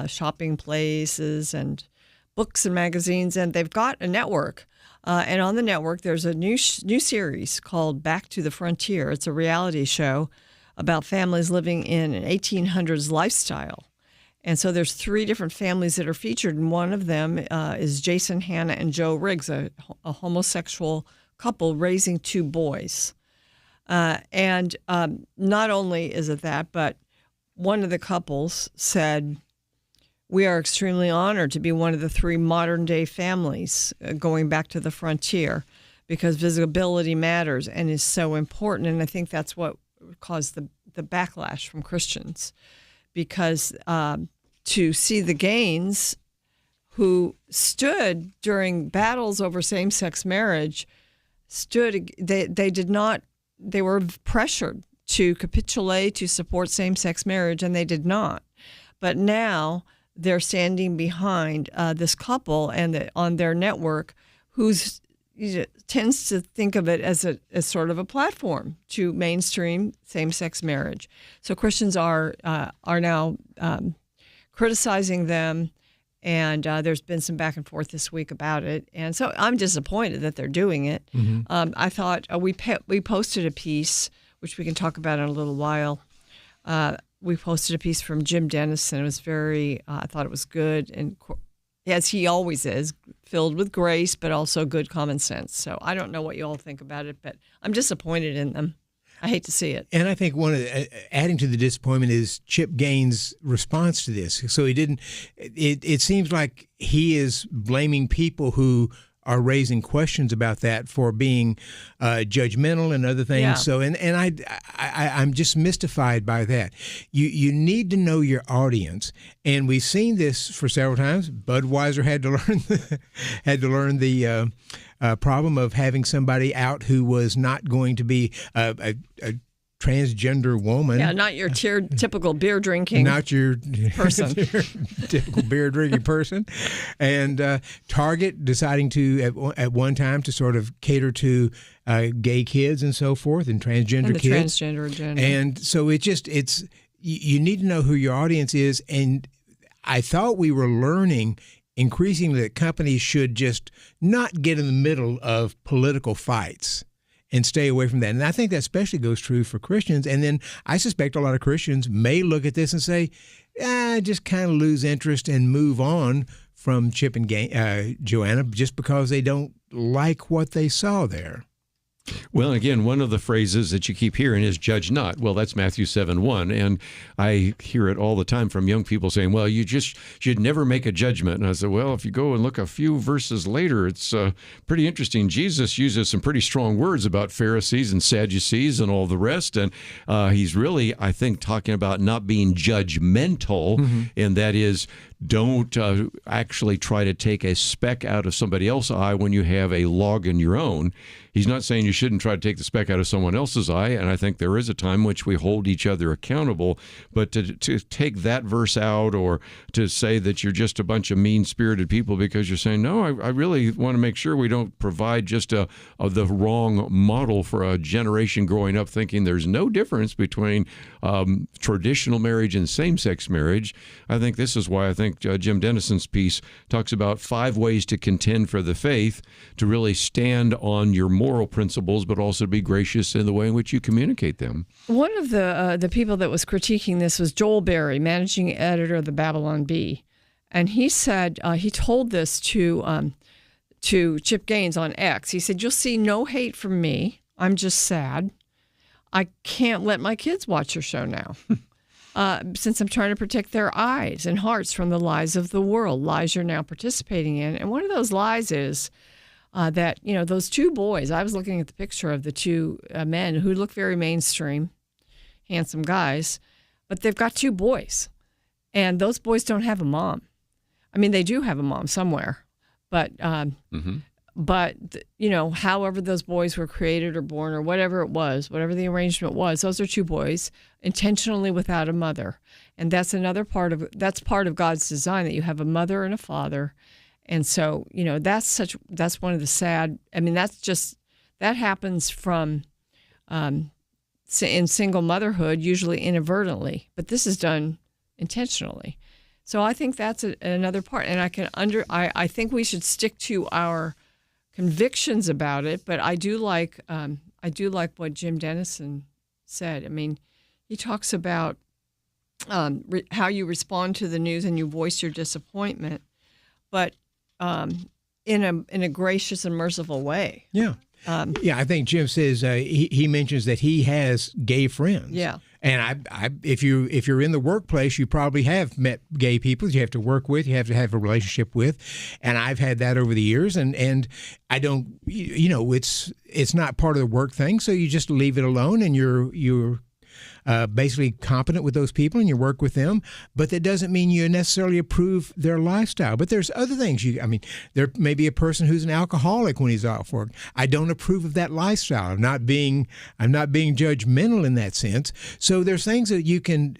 shopping places and books and magazines, and they've got a network. And on the network, there's a new series called Back to the Frontier. It's a reality show about families living in an 1800s lifestyle. And so there's 3 different families that are featured, and one of them is Jason, Hannah, and Joe Riggs, a homosexual couple raising 2 boys. And not only is it that, but one of the couples said, "We are extremely honored to be one of the 3 modern-day families going back to the frontier because visibility matters and is so important." And I think that's what caused the backlash from Christians, because to see the Gaines, who stood during battles over same-sex marriage, they were pressured to capitulate, to support same-sex marriage, and they did not. But now they're standing behind this couple and on their network, who's tends to think of it as sort of a platform to mainstream same-sex marriage. So Christians are now criticizing them, and there's been some back and forth this week about it. And so I'm disappointed that they're doing it. Mm-hmm. I thought we posted a piece, which we can talk about in a little while. We posted a piece from Jim Dennison. It was I thought it was good, and as he always is, filled with grace, but also good common sense. So I don't know what you all think about it, but I'm disappointed in them. I hate to see it. And I think adding to the disappointment is Chip Gaines' response to this. So he didn't, it seems like he is blaming people who are raising questions about that for being judgmental and other things. Yeah. So, and I'm just mystified by that. You need to know your audience, and we've seen this for several times. Budweiser had to learn the problem of having somebody out who was not going to be a transgender woman. Yeah, not your typical beer drinking. Not your person. Typical beer drinking person. And Target deciding to at one time to sort of cater to gay kids and so forth, and transgender kids. And the transgender agenda. And so it's you need to know who your audience is. And I thought we were learning increasingly that companies should just not get in the middle of political fights and stay away from that. And I think that especially goes true for Christians. And then I suspect a lot of Christians may look at this and say, just kind of lose interest and move on from Chip and Joanna just because they don't like what they saw there. Well, again, one of the phrases that you keep hearing is "judge not." Well, that's Matthew 7:1, and I hear it all the time from young people saying, "Well, you just should never make a judgment." And I said, "Well, if you go and look a few verses later, it's pretty interesting. Jesus uses some pretty strong words about Pharisees and Sadducees and all the rest, and he's really, I think, talking about not being judgmental, and that is, don't actually try to take a speck out of somebody else's eye when you have a log in your own." He's not saying you shouldn't try to take the speck out of someone else's eye, and I think there is a time in which we hold each other accountable, but to take that verse out or to say that you're just a bunch of mean-spirited people because you're saying, no, I really want to make sure we don't provide just the wrong model for a generation growing up thinking there's no difference between traditional marriage and same-sex marriage. I think this is why I think think Jim Dennison's piece talks about 5 ways to contend for the faith, to really stand on your moral principles, but also be gracious in the way in which you communicate them. One of the people that was critiquing this was Joel Berry, managing editor of the Babylon Bee. And he said, he told this to Chip Gaines on X. He said, "You'll see no hate from me. I'm just sad. I can't let my kids watch your show now since I'm trying to protect their eyes and hearts from the lies of the world, lies you're now participating in." And one of those lies is that, those 2 boys, I was looking at the picture of the 2 men who look very mainstream, handsome guys, but they've got 2 boys. And those boys don't have a mom. I mean, they do have a mom somewhere, but however those boys were created or born or whatever it was, whatever the arrangement was, those are 2 boys intentionally without a mother. And that's part of God's design, that you have a mother and a father. And so, that's one of the sad, that happens from, in single motherhood, usually inadvertently, but this is done intentionally. So I think that's another part. And I think we should stick to our convictions about it, but I do like what Jim Dennison said. I mean, he talks about how you respond to the news and you voice your disappointment, but in a gracious and merciful way. Yeah. I think Jim says he mentions that he has gay friends. Yeah. And if you're in the workplace, you probably have met gay people you have to work with, you have to have a relationship with, and I've had that over the years. And I don't, it's not part of the work thing, so you just leave it alone, and you're basically competent with those people and you work with them, but that doesn't mean you necessarily approve their lifestyle. But there's other things. There may be a person who's an alcoholic when he's off work. I don't approve of that lifestyle. I'm not being judgmental in that sense. So there's things that you can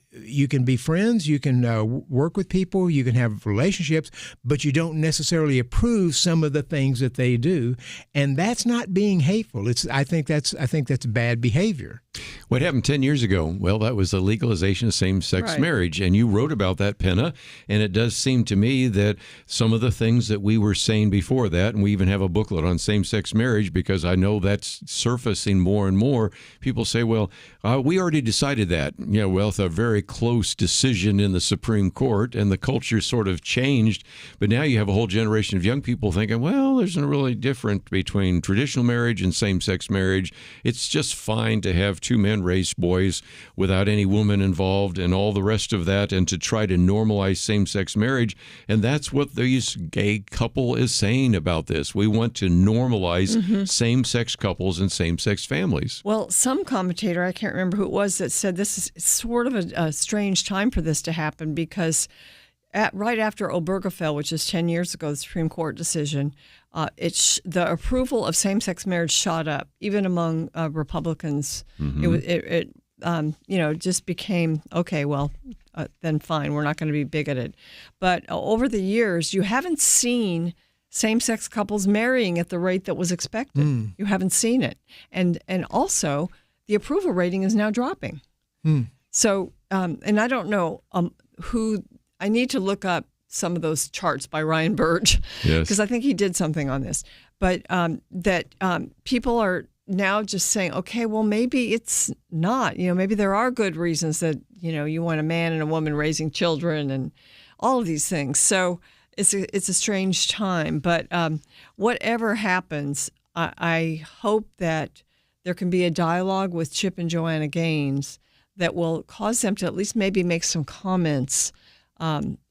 be friends, you can work with people, you can have relationships, but you don't necessarily approve some of the things that they do, and that's not being hateful. I think that's bad behavior. What happened 10 years ago? Well, that was the legalization of same-sex marriage, and you wrote about that, Penna, and it does seem to me that some of the things that we were saying before that, and we even have a booklet on same-sex marriage because I know that's surfacing more and more. People say, well, we already decided that. It's a very close decision in the Supreme Court, and the culture sort of changed, but now you have a whole generation of young people thinking, well, there's no really difference between traditional marriage and same-sex marriage. It's just fine to have 2 men raise boys without any woman involved and all the rest of that, and to try to normalize same-sex marriage. And that's what this gay couple is saying about this. We want to normalize same-sex couples and same-sex families. Well, some commentator, I can't remember who it was, that said this is sort of a strange time for this to happen because right after Obergefell, which is 10 years ago, the Supreme Court decision, the approval of same-sex marriage shot up, even among Republicans. It just became, okay, well, then fine, we're not going to be bigoted. But over the years, you haven't seen same-sex couples marrying at the rate that was expected. You haven't seen it. And also, the approval rating is now dropping. So, and I don't know who, I need to look up some of those charts by Ryan Burge, because I think he did something on this. But people are now just saying, okay, well, maybe it's not. Maybe there are good reasons that, you want a man and a woman raising children and all of these things. So it's a strange time. But whatever happens, I hope that there can be a dialogue with Chip and Joanna Gaines that will cause them to at least maybe make some comments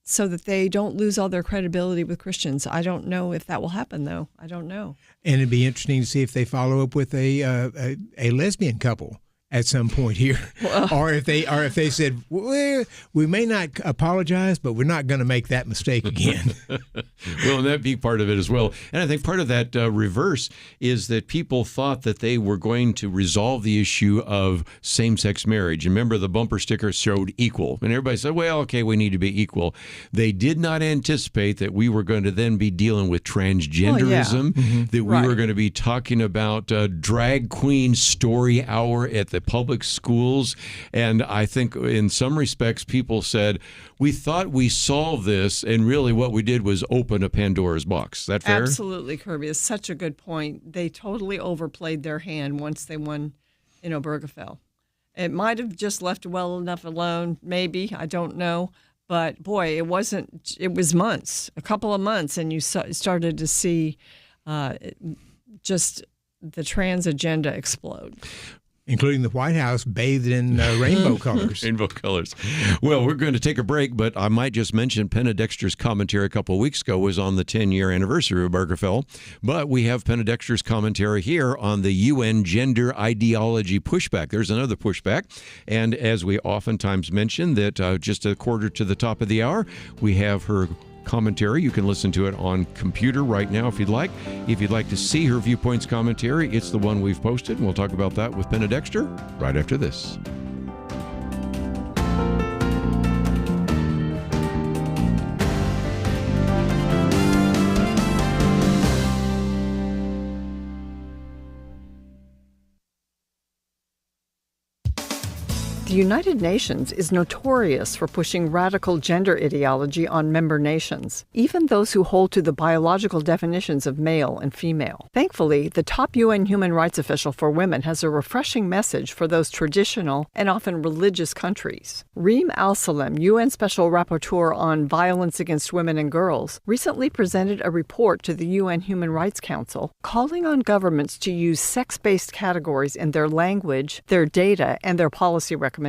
so that they don't lose all their credibility with Christians. I don't know if that will happen, though. I don't know. And it'd be interesting to see if they follow up with a lesbian couple at some point here, or if they said, well, we may not apologize, but we're not going to make that mistake again. Well, and that'd be part of it as well. And I think part of that reverse is that people thought that they were going to resolve the issue of same-sex marriage. Remember, the bumper sticker showed equal, and everybody said, well, okay, we need to be equal. They did not anticipate that we were going to then be dealing with transgenderism, that we were going to be talking about drag queen story hour at the the public schools. And I think in some respects, people said, we thought we solved this, and really what we did was open a Pandora's box. Is that fair? Absolutely, Kerby. It's such a good point. They totally overplayed their hand once they won in Obergefell. It might have just left well enough alone, maybe. I don't know. But, boy, it was months, a couple of months, and you started to see just the trans agenda explode. Including the White House bathed in rainbow colors. Rainbow colors. Well, we're going to take a break, but I might just mention Penna Dexter's commentary a couple of weeks ago was on the 10-year anniversary of Obergefell. But we have Penna Dexter's commentary here on the UN gender ideology pushback. There's another pushback. And as we oftentimes mention, that just a quarter to the top of the hour, we have her commentary. You can listen to it on computer right now if you'd like. If you'd like to see her Viewpoints commentary, it's the one we've posted. And we'll talk about that with Penna Dexter right after this. The United Nations is notorious for pushing radical gender ideology on member nations, even those who hold to the biological definitions of male and female. Thankfully, the top UN human rights official for women has a refreshing message for those traditional and often religious countries. Reem Al-Salem, UN Special Rapporteur on Violence Against Women and Girls, recently presented a report to the UN Human Rights Council calling on governments to use sex-based categories in their language, their data, and their policy recommendations.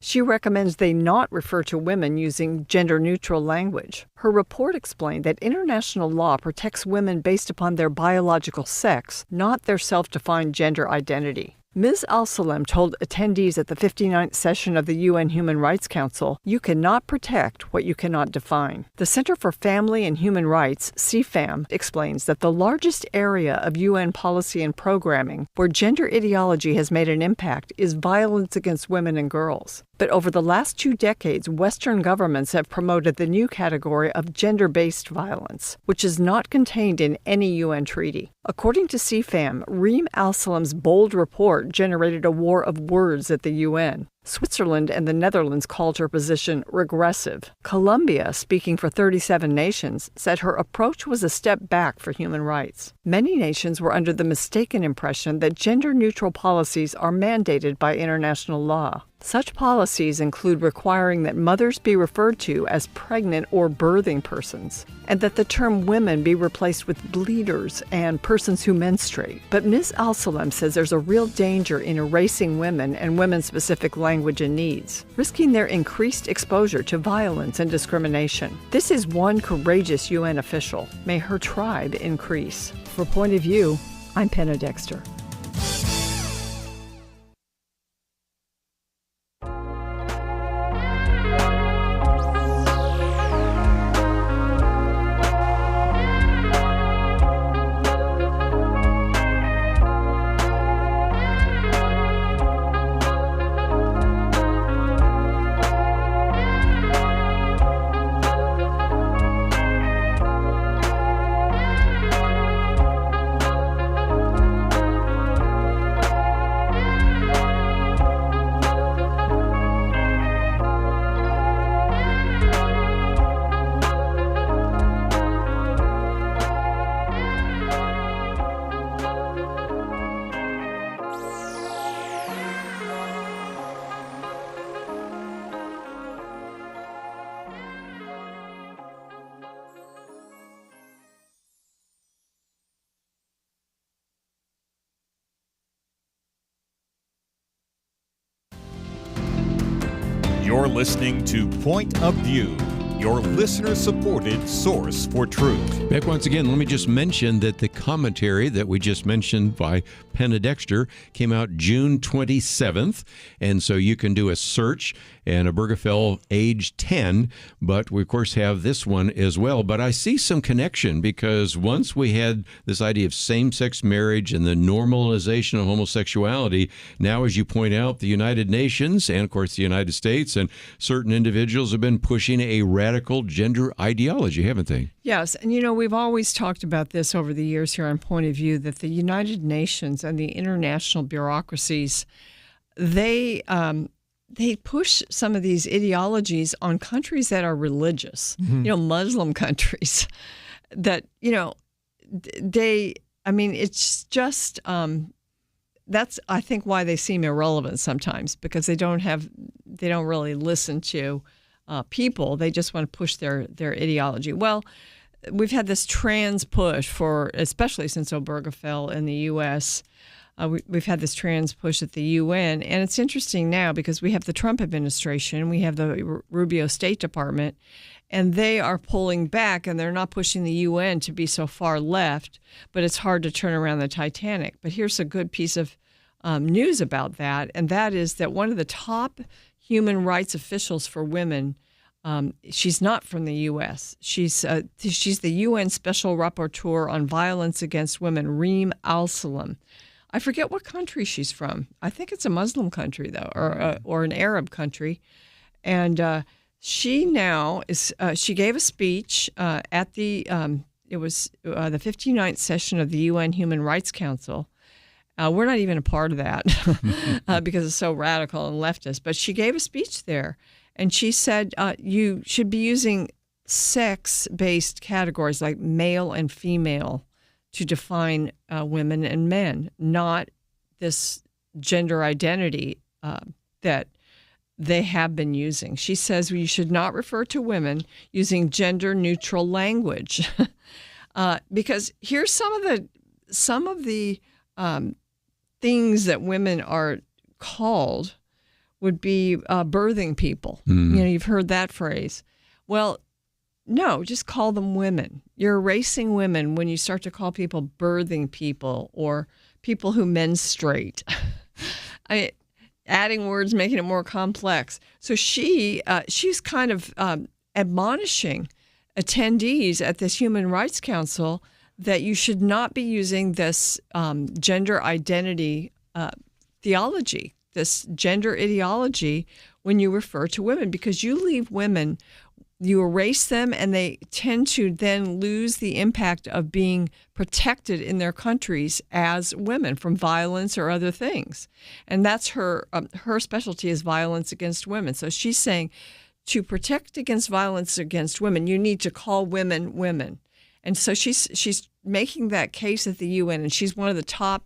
She recommends they not refer to women using gender-neutral language. Her report explained that international law protects women based upon their biological sex, not their self-defined gender identity. Ms. Al-Salem told attendees at the 59th session of the UN Human Rights Council, "You cannot protect what you cannot define." The Center for Family and Human Rights, CFAM, explains that the largest area of UN policy and programming where gender ideology has made an impact is violence against women and girls. But over the last 2 decades, Western governments have promoted the new category of gender-based violence, which is not contained in any UN treaty. According to CFAM, Reem Al-Salem's bold report generated a war of words at the UN. Switzerland and the Netherlands called her position regressive. Colombia, speaking for 37 nations, said her approach was a step back for human rights. Many nations were under the mistaken impression that gender-neutral policies are mandated by international law. Such policies include requiring that mothers be referred to as pregnant or birthing persons, and that the term women be replaced with bleeders and persons who menstruate. But Ms. Al-Salem says there's a real danger in erasing women and women-specific language and needs, risking their increased exposure to violence and discrimination. This is one courageous UN official. May her tribe increase. For Point of View, I'm Penna Dexter. You're listening to Point of View, your listener-supported source for truth. Back once again, let me just mention that the commentary that we just mentioned by Penna Dexter came out June 27th, and so you can do a search, and Obergefell age 10, but we of course have this one as well. But I see some connection, because once we had this idea of same-sex marriage and the normalization of homosexuality, now, as you point out, the United Nations and of course the United States and certain individuals have been pushing a radical gender ideology, haven't they? Yes, and you know, we've always talked about this over the years here on Point of View, that the United Nations and the international bureaucracies, they push some of these ideologies on countries that are religious, Muslim countries that, it's just, that's, I think, why they seem irrelevant sometimes, because they don't really listen to people. They just want to push their ideology. Well, we've had this trans push especially since Obergefell in the U.S., we've had this trans push at the UN, and it's interesting now because we have the Trump administration, we have the Rubio State Department, and they are pulling back, and they're not pushing the UN to be so far left, but it's hard to turn around the Titanic. But here's a good piece of news about that, and that is that one of the top human rights officials for women, she's not from the U.S. She's the UN Special Rapporteur on Violence Against Women, Reem Al-Salam. I forget what country she's from. I think it's a Muslim country, though, or an Arab country. And she now is. She gave a speech at the 59th session of the UN Human Rights Council. We're not even a part of that because it's so radical and leftist. But she gave a speech there, and she said you should be using sex-based categories like male and female to define women and men, not this gender identity that they have been using. She says you should not refer to women using gender-neutral language, because here's some of the things that women are called would be birthing people. You've heard that phrase. Well, no, just call them women. You're erasing women when you start to call people birthing people or people who menstruate. Adding words, making it more complex. So she's kind of admonishing attendees at this Human Rights Council that you should not be using this gender identity theology, this gender ideology when you refer to women, because you leave women, you erase them, and they tend to then lose the impact of being protected in their countries as women from violence or other things. And that's her specialty is violence against women. So she's saying to protect against violence against women, you need to call women women. And so she's making that case at the UN, and she's one of the top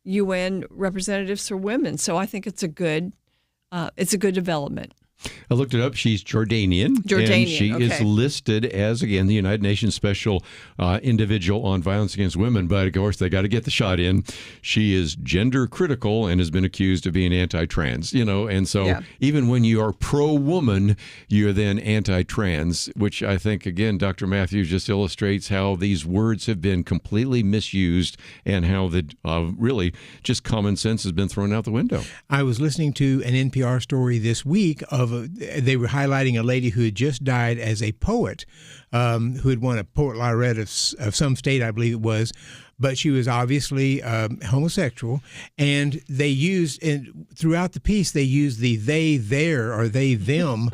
UN representatives for women. So I think it's a good development. I looked it up. She's Jordanian. And she is listed as, again, the United Nations Special Individual on Violence Against Women. But, of course, they got to get the shot in. She is gender critical and has been accused of being anti-trans, And so even when you are pro-woman, you're then anti-trans, which I think, again, Dr. Matthews just illustrates how these words have been completely misused and how really just common sense has been thrown out the window. I was listening to an NPR story this week they were highlighting a lady who had just died as a poet, who had won a poet laureate of some state, I believe it was, but she was obviously homosexual, and they used, and throughout the piece, they used the they, their, or they, them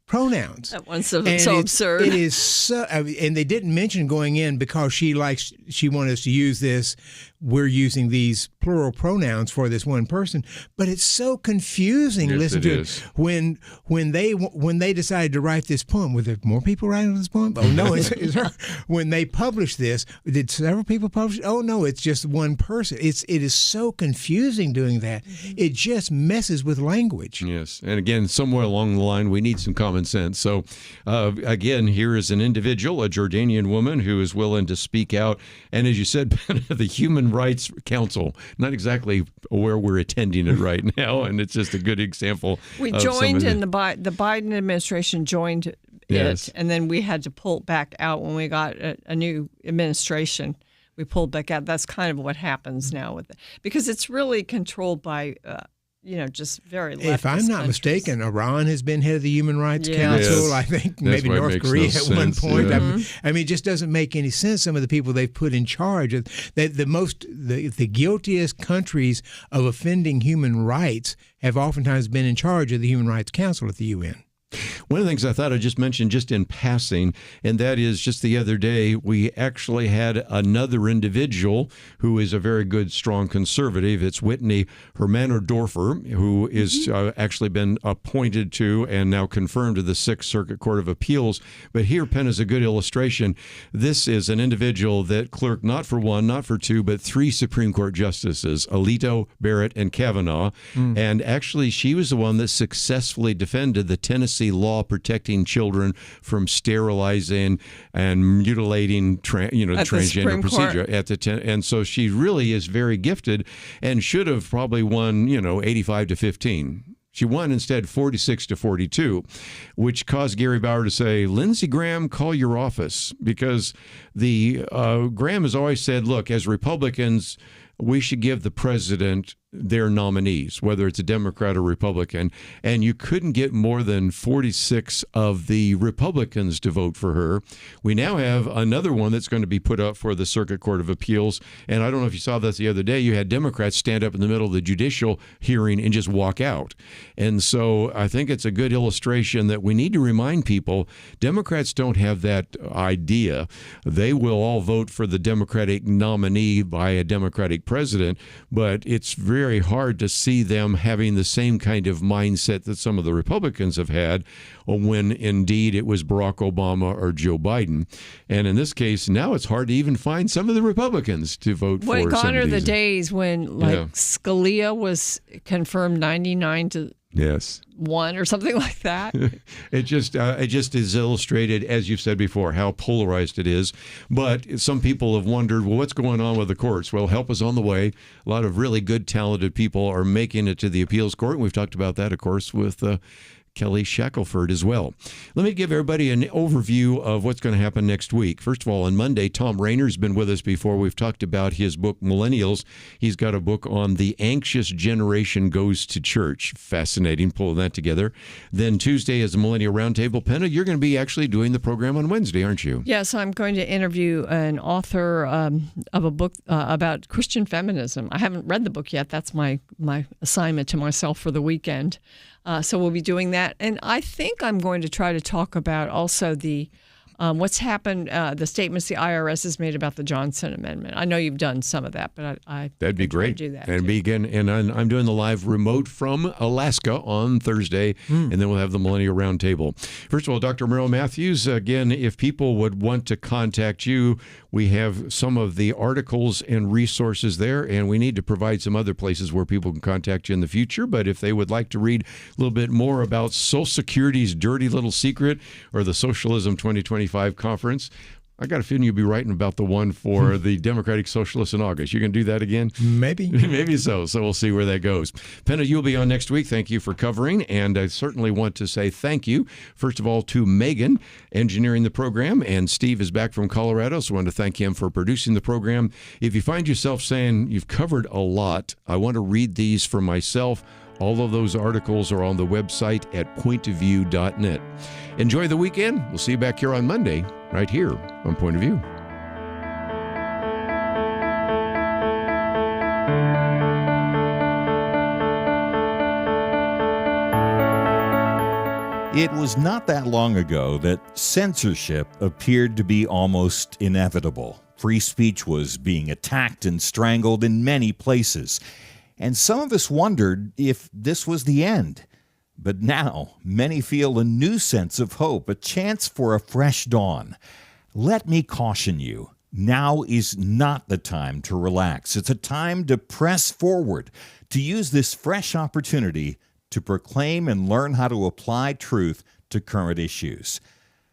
pronouns. That one's so absurd. It is so, and they didn't mention going in because she wanted us to use this. We're using these plural pronouns for this one person, but it's so confusing. Yes, Listen to it. When they decided to write this poem, were there more people writing this poem? Oh no, it's her. When they published this, did several people publish it? Oh no, it's just one person. It is so confusing doing that. It just messes with language. Yes, and again, somewhere along the line, we need some common sense. So, again, here is an individual, a Jordanian woman who is willing to speak out, and as you said, the Human Rights Council, not exactly where we're attending it right now, and it's just a good example. We joined in the Biden administration joined it, and then we had to pull back out when we got a new administration. We pulled back out. That's kind of what happens now with it, because it's really controlled by just very leftist If I'm not mistaken, Iran has been head of the Human Rights Council. Yes. I think That's maybe North Korea at one point. Yeah. I mean, it just doesn't make any sense. Some of the people they've put in charge, the guiltiest countries of offending human rights have oftentimes been in charge of the Human Rights Council at the UN. One of the things I thought I'd just mention just in passing, and that is just the other day, we actually had another individual who is a very good, strong conservative. It's Whitney Hermanodorfer, who is actually been appointed to and now confirmed to the Sixth Circuit Court of Appeals. But here, Penn is a good illustration. This is an individual that clerked not for one, not for two, but three Supreme Court justices, Alito, Barrett, and Kavanaugh. And actually, she was the one that successfully defended the Tennessee law protecting children from sterilizing and mutilating transgender procedure and so she really is very gifted and should have probably won 85 to 15. She won instead 46 to 42, which caused Gary Bauer to say, Lindsey Graham, call your office, because Graham has always said, look, as Republicans, we should give the president their nominees, whether it's a Democrat or Republican, and you couldn't get more than 46 of the Republicans to vote for her. We now have another one that's going to be put up for the Circuit Court of Appeals, and I don't know if you saw this the other day, you had Democrats stand up in the middle of the judicial hearing and just walk out. And so I think it's a good illustration that we need to remind people, Democrats don't have that idea. They will all vote for the Democratic nominee by a Democratic president, but it's very hard to see them having the same kind of mindset that some of the Republicans have had when indeed it was Barack Obama or Joe Biden. And in this case, now it's hard to even find some of the Republicans to vote for. Well, gone are the days when Scalia was confirmed 99 to Yes. 1 or something like that. It just is illustrated, as you've said before, how polarized it is. But some people have wondered, well, what's going on with the courts? Well, help is on the way. A lot of really good, talented people are making it to the appeals court. And we've talked about that, of course, with Kelly Shackelford as well. Let me give everybody an overview of what's going to happen next week. First of all, on Monday, Tom Rayner's been with us before. We've talked about his book, Millennials. He's got a book on the anxious generation goes to church. Fascinating, pulling that together. Then Tuesday is the Millennial Roundtable. Penna, you're going to be actually doing the program on Wednesday, aren't you? Yes, I'm going to interview an author of a book about Christian feminism. I haven't read the book yet. That's my assignment to myself for the weekend. So we'll be doing that. And I think I'm going to try to talk about also the what's happened, the statements the IRS has made about the Johnson Amendment. I know you've done some of that, but that'd be great. To do that and I'm doing the live remote from Alaska on Thursday, and then we'll have the Millennial Roundtable. First of all, Dr. Merrill Matthews, again, if people would want to contact you, we have some of the articles and resources there, and we need to provide some other places where people can contact you in the future. But if they would like to read a little bit more about Social Security's dirty little secret or the Socialism 2025 conference, I got a feeling you'll be writing about the one for the Democratic Socialists in August. You can do that again? Maybe. Maybe so. So we'll see where that goes. Penna, you'll be on next week. Thank you for covering. And I certainly want to say thank you, first of all, to Megan, engineering the program. And Steve is back from Colorado, so I want to thank him for producing the program. If you find yourself saying you've covered a lot, I want to read these for myself. All of those articles are on the website at pointofview.net. Enjoy the weekend. We'll see you back here on Monday, right here on Point of View. It was not that long ago that censorship appeared to be almost inevitable. Free speech was being attacked and strangled in many places. And some of us wondered if this was the end. But now, many feel a new sense of hope, a chance for a fresh dawn. Let me caution you, now is not the time to relax. It's a time to press forward, to use this fresh opportunity to proclaim and learn how to apply truth to current issues.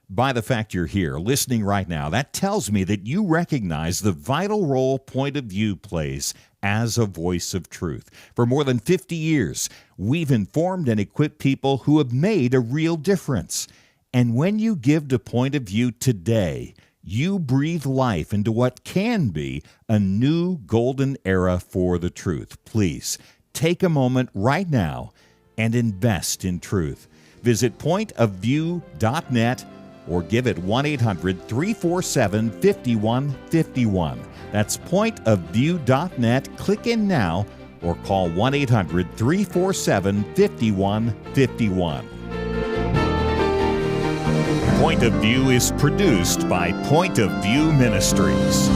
By the fact you're here, listening right now, that tells me that you recognize the vital role Point of View plays as a voice of truth. For more than 50 years, we've informed and equipped people who have made a real difference. And when you give to Point of View today, you breathe life into what can be a new golden era for the truth. Please, take a moment right now and invest in truth. Visit pointofview.net or give it 1-800-347-5151. That's pointofview.net. Click in now or call 1-800-347-5151. Point of View is produced by Point of View Ministries.